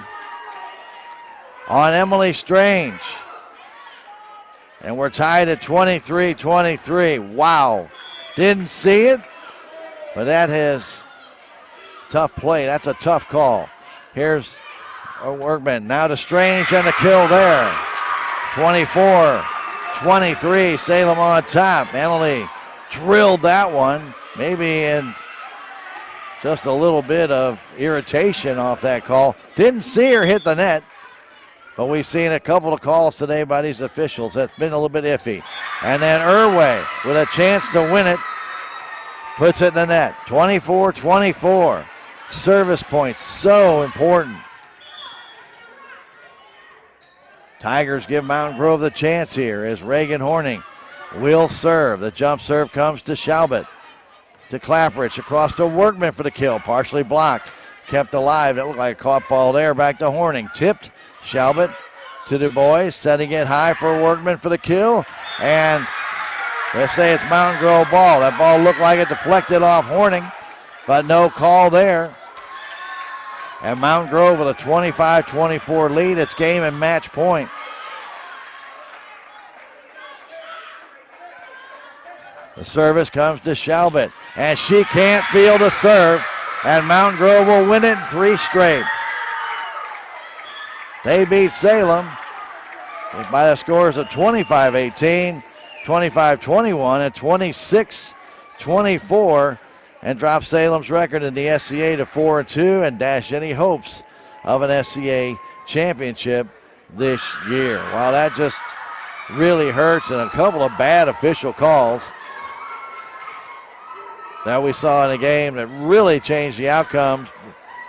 on Emily Strange. And we're tied at 23-23. Wow. Didn't see it, but that is tough play. That's a tough call. Here's a Workman. Now to Strange and the kill there. 24-23, Salem on top. Emily drilled that one, maybe in just a little bit of irritation off that call. Didn't see her hit the net, but we've seen a couple of calls today by these officials. That's been a little bit iffy. And then Irway with a chance to win it, puts it in the net. 24-24. Service points, so important. Tigers give Mountain Grove the chance here as Reagan Horning will serve. The jump serve comes to Shalbert. To Clapprich, across to Workman for the kill. Partially blocked. Kept alive. It looked like a caught ball there. Back to Horning. Tipped. Shalbert to Du Bois. Setting it high for Workman for the kill. And they say it's Mountain Grove ball. That ball looked like it deflected off Horning, but no call there. And Mountain Grove with a 25-24 lead. It's game and match point. The service comes to Shalbert, and she can't field a serve, and Mountain Grove will win it in 3 straight. They beat Salem by the scores of 25-18, 25-21, and 26-24, and drop Salem's record in the SCA to 4-2 and dash any hopes of an SCA championship this year. Wow, that just really hurts, and a couple of bad official calls that we saw in a game that really changed the outcome.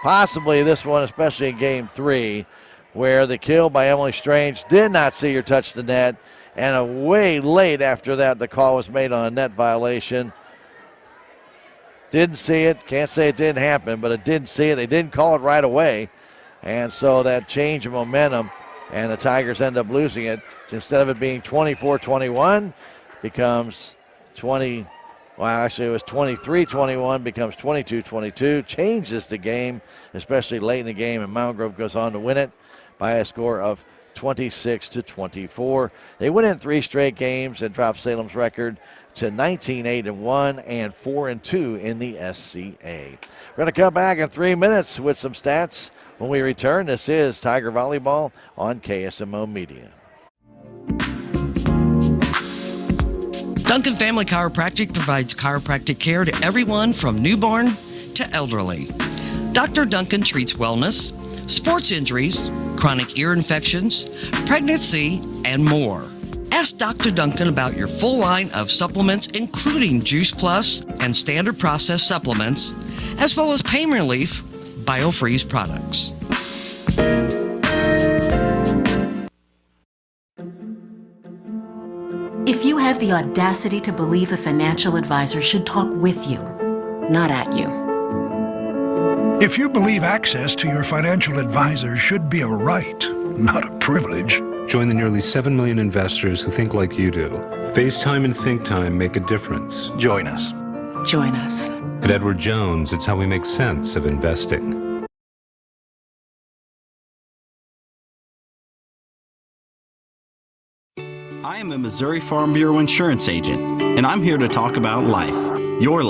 Possibly this one, especially in game 3, where the kill by Emily Strange did not see her touch the net, and way late after that the call was made on a net violation. Didn't see it. Can't say it didn't happen, but it did see it. They didn't call it right away. And so that change of momentum, and the Tigers end up losing it. Instead of it being 24-21, becomes 20. Well, actually, it was 23-21, becomes 22-22. Changes the game, especially late in the game, and Mountain Grove goes on to win it by a score of 26-24. They win in 3 straight games and drop Salem's record to 19-8-1 and 4-2 in the SCA. We're going to come back in 3 minutes with some stats when we return. This is Tiger Volleyball on KSMO Media. Duncan Family Chiropractic provides chiropractic care to everyone from newborn to elderly. Dr. Duncan treats wellness, sports injuries, chronic ear infections, pregnancy, and more. Ask Dr. Duncan about your full line of supplements, including Juice Plus and standard processed supplements, as well as pain relief, BioFreeze products. If you have the audacity to believe a financial advisor should talk with you, not at you. If you believe access to your financial advisor should be a right, not a privilege. Join the nearly 7 million investors who think like you do. FaceTime and Think Time make a difference. Join us. Join us. At Edward Jones, it's how we make sense of investing. I am a Missouri Farm Bureau insurance agent, and I'm here to talk about life, your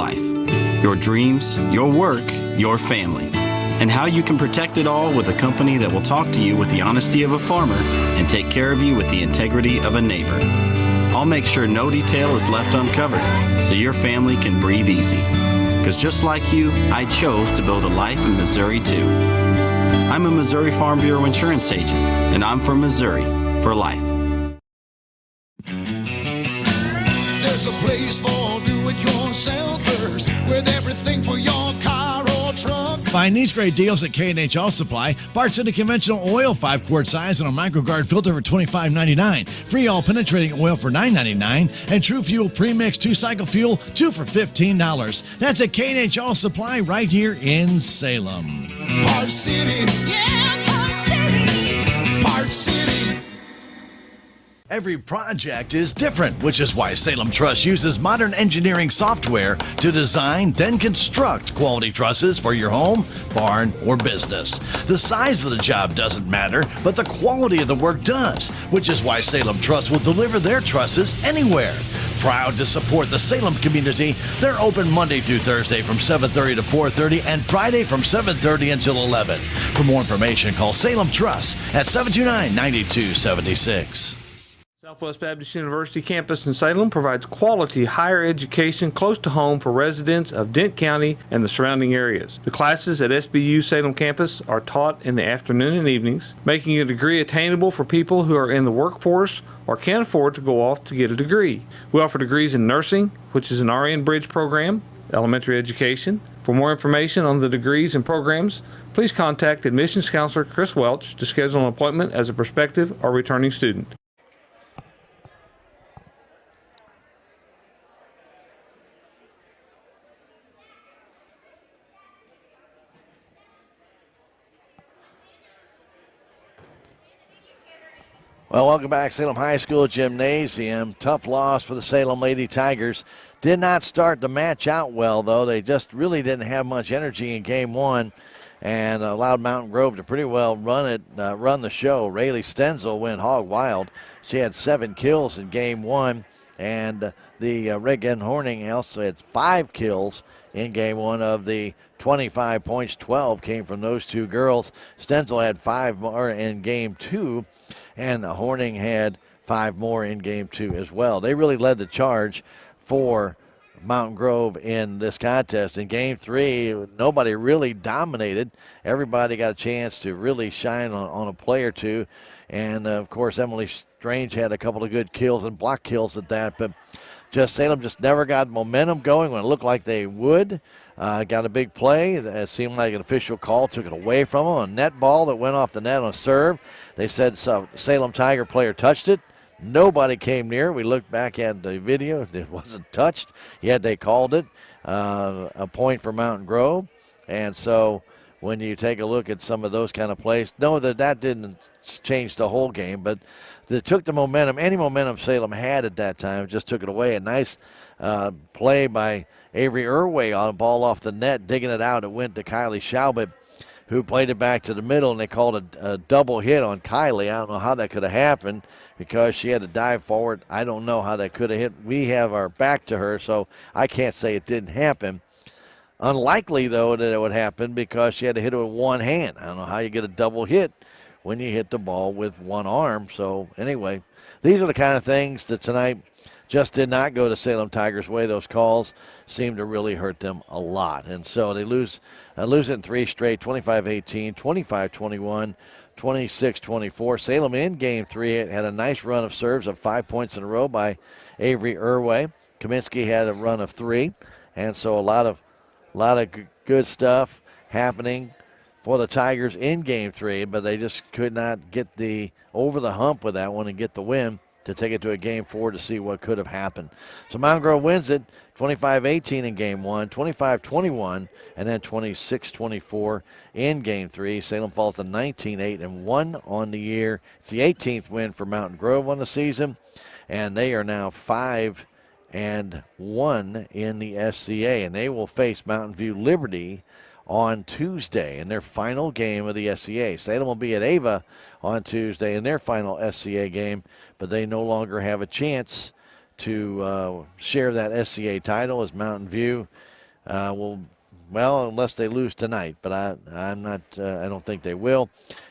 dreams, your work, your family, and how you can protect it all with a company that will talk to you with the honesty of a farmer and take care of you with the integrity of a neighbor. I'll make sure no detail is left uncovered so your family can breathe easy. Because just like you, I chose to build a life in Missouri too. I'm a Missouri Farm Bureau insurance agent, and I'm from Missouri for life. There's a place for do-it-yourselfers with everything for your car or truck. Find these great deals at K&H All Supply. Varsity conventional oil, 5-quart size, and a microguard filter for $25.99. Free all-penetrating oil for $9.99. And True Fuel Premix 2-cycle fuel, 2 for $15. That's at K&H All Supply right here in Salem. Park City. Yeah, Park City. Park City. Every project is different, which is why Salem Truss uses modern engineering software to design, then construct quality trusses for your home, barn, or business. The size of the job doesn't matter, but the quality of the work does, which is why Salem Truss will deliver their trusses anywhere. Proud to support the Salem community, they're open Monday through Thursday from 7:30 to 4:30 and Friday from 7:30 until 11. For more information, call Salem Truss at 729-9276. Southwest Baptist University campus in Salem provides quality higher education close to home for residents of Dent County and the surrounding areas. The classes at SBU Salem campus are taught in the afternoon and evenings, making a degree attainable for people who are in the workforce or can't afford to go off to get a degree. We offer degrees in nursing, which is an RN bridge program, elementary education. For more information on the degrees and programs, please contact admissions counselor Chris Welch to schedule an appointment as a prospective or returning student. Well, welcome back. Salem High School Gymnasium. Tough loss for the Salem Lady Tigers. Did not start the match out well, though. They just really didn't have much energy in game one and allowed Mountain Grove to pretty well run the show. Rayleigh Stenzel went hog wild. She had 7 kills in game one, and the Regan Horning also had 5 kills in game one. Of the 25 points, 12 came from those two girls. Stenzel had 5 more in game two, and Horning had 5 more in game two as well. They really led the charge for Mountain Grove in this contest. In game three, nobody really dominated. Everybody got a chance to really shine on a play or two. And, of course, Emily Strange had a couple of good kills and block kills at that. But Salem just never got momentum going when it looked like they would. Got a big play. It seemed like an official call took it away from them. A net ball that went off the net on a serve. They said Salem Tiger player touched it. Nobody came near. We looked back at the video. It wasn't touched, yet they called it. a point for Mountain Grove. And so when you take a look at some of those kind of plays, no, that didn't change the whole game, but it took the momentum, any momentum Salem had at that time, just took it away. A nice play by Avery Irway on a ball off the net, digging it out. It went to Kylie Schaubert, who played it back to the middle, and they called a double hit on Kylie. I don't know how that could have happened because she had to dive forward. I don't know how that could have hit. We have our back to her, so I can't say it didn't happen. Unlikely, though, that it would happen because she had to hit it with one hand. I don't know how you get a double hit when you hit the ball with one arm. So, anyway, these are the kind of things that tonight just did not go to Salem Tigers' way. Those calls seem to really hurt them a lot. And so they lose in 3 straight, 25-18, 25-21, 26-24. Salem in Game 3 had a nice run of serves of 5 points in a row by Avery Irway. Kaminsky had a run of 3. And so a lot of good stuff happening for the Tigers in Game 3, but they just could not get over the hump with that one and get the win to take it to a Game 4 to see what could have happened. So Mountain Grove wins it 25-18 in Game 1, 25-21, and then 26-24 in Game 3. Salem falls to 19-8-1 on the year. It's the 18th win for Mountain Grove on the season, and they are now 5-1 in the SCA, and they will face Mountain View Liberty on Tuesday in their final game of the SCA. Salem will be at Ava on Tuesday in their final SCA game, but they no longer have a chance to share that SCA title as Mountain View unless they lose tonight, but I don't think they will.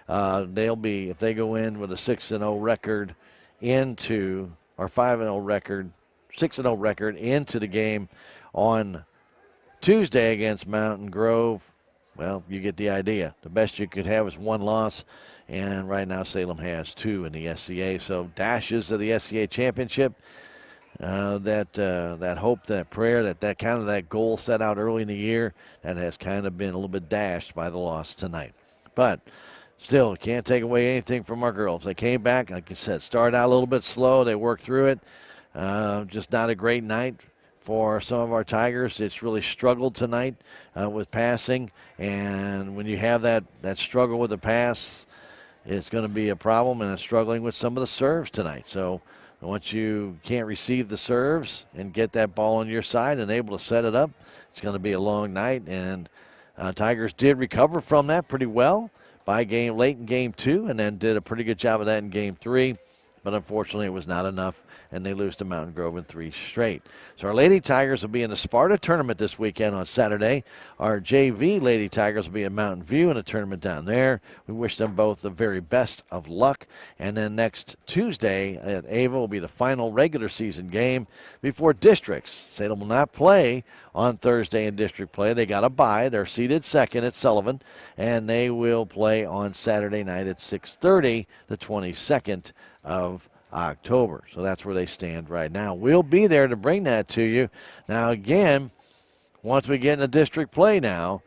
They'll be, if they go in with a 6-0 record or 5-0 record, 6-0 record into the game on Tuesday against Mountain Grove, well, you get the idea. The best you could have is one loss, and right now Salem has 2 in the SCA. So dashes of the SCA championship, that hope, that prayer, that kind of that goal set out early in the year, that has kind of been a little bit dashed by the loss tonight. But still, can't take away anything from our girls. They came back, like I said, started out a little bit slow. They worked through it. Just not a great night for some of our Tigers. It's really struggled tonight with passing, and when you have that struggle with the pass, it's going to be a problem, and it's struggling with some of the serves tonight. So once you can't receive the serves and get that ball on your side and able to set it up, it's going to be a long night, and Tigers did recover from that pretty well late in Game 2, and then did a pretty good job of that in Game 3. But unfortunately, it was not enough, and they lose to Mountain Grove in 3 straight. So our Lady Tigers will be in the Sparta tournament this weekend on Saturday. Our JV Lady Tigers will be at Mountain View in a tournament down there. We wish them both the very best of luck. And then next Tuesday at Ava will be the final regular season game before districts. Salem will not play on Thursday in district play. They got a bye. They're seated second at Sullivan, and they will play on Saturday night at 6:30, the 22nd of October. So that's where they stand right now. We'll be there to bring that to you. Now, again, once we get into district play now,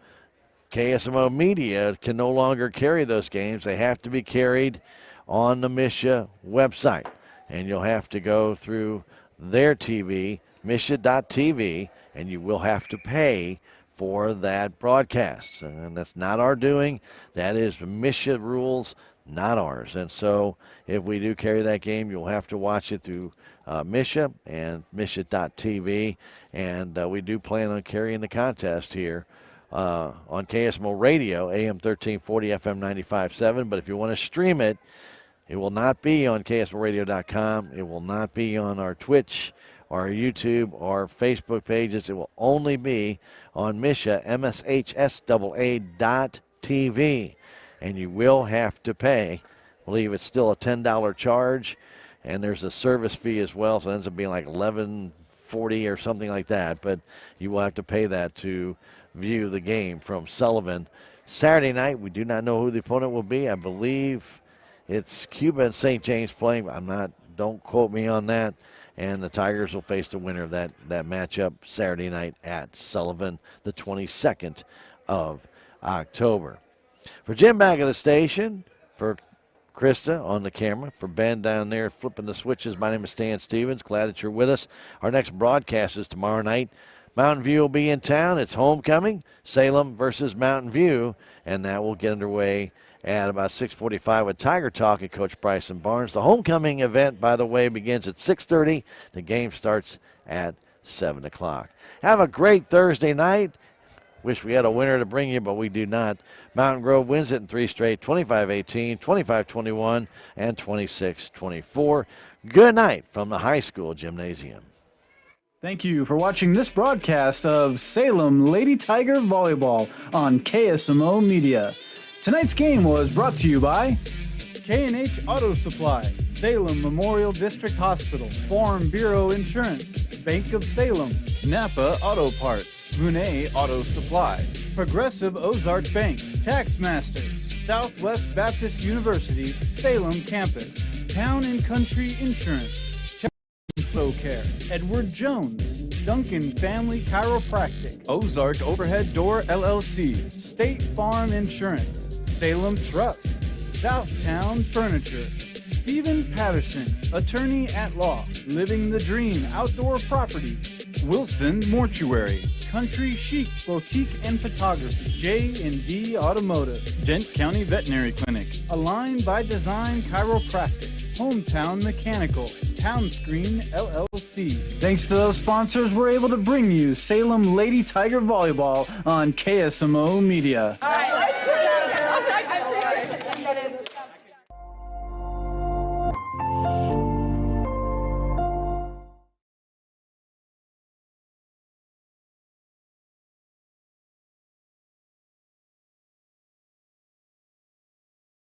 KSMO Media can no longer carry those games. They have to be carried on the Misha website. And you'll have to go through their TV, misha.tv, and you will have to pay for that broadcast. And that's not our doing. That is Misha rules, not ours. And so if we do carry that game, you'll have to watch it through Misha and misha.tv. And we do plan on carrying the contest here on KSMO Radio, AM 1340, FM 95.7. But if you want to stream it, it will not be on KSMOradio.com. It will not be on our Twitch, our YouTube, or Facebook pages. It will only be on Misha, MSHSAA.tv. And you will have to pay. I believe it's still a $10 charge, and there's a service fee as well, so it ends up being like $11.40 or something like that. But you will have to pay that to view the game from Sullivan. Saturday night, we do not know who the opponent will be. I believe it's Cuba and St. James playing. Don't quote me on that. And the Tigers will face the winner of that matchup Saturday night at Sullivan, the 22nd of October. For Jim back at the station, for Krista on the camera, for Ben down there flipping the switches, my name is Stan Stevens. Glad that you're with us. Our next broadcast is tomorrow night Mountain View will be in town. It's homecoming, Salem versus Mountain View, and that will get underway at about 6:45 with Tiger Talk and Coach Bryson Barnes. The homecoming event, by the way, begins at 6:30. The game starts at 7 o'clock. Have a great Thursday night. Wish we had a winner to bring you, but we do not. Mountain Grove wins it in 3 straight, 25-18, 25-21, and 26-24. Good night from the high school gymnasium. Thank you for watching this broadcast of Salem Lady Tiger Volleyball on KSMO Media. Tonight's game was brought to you by K&H Auto Supply, Salem Memorial District Hospital, Farm Bureau Insurance, Bank of Salem, Napa Auto Parts, Boone Auto Supply, Progressive Ozark Bank, Tax Masters, Southwest Baptist University, Salem Campus, Town and Country Insurance, Info Care, Edward Jones, Duncan Family Chiropractic, Ozark Overhead Door LLC, State Farm Insurance, Salem Trust, Southtown Furniture, Stephen Patterson, Attorney at Law, Living the Dream Outdoor Properties, Wilson Mortuary, Country Chic Boutique and Photography, J&D Automotive, Dent County Veterinary Clinic, Align by Design Chiropractic, Hometown Mechanical, Town Screen LLC. Thanks to those sponsors, we're able to bring you Salem Lady Tiger Volleyball on KSMO Media.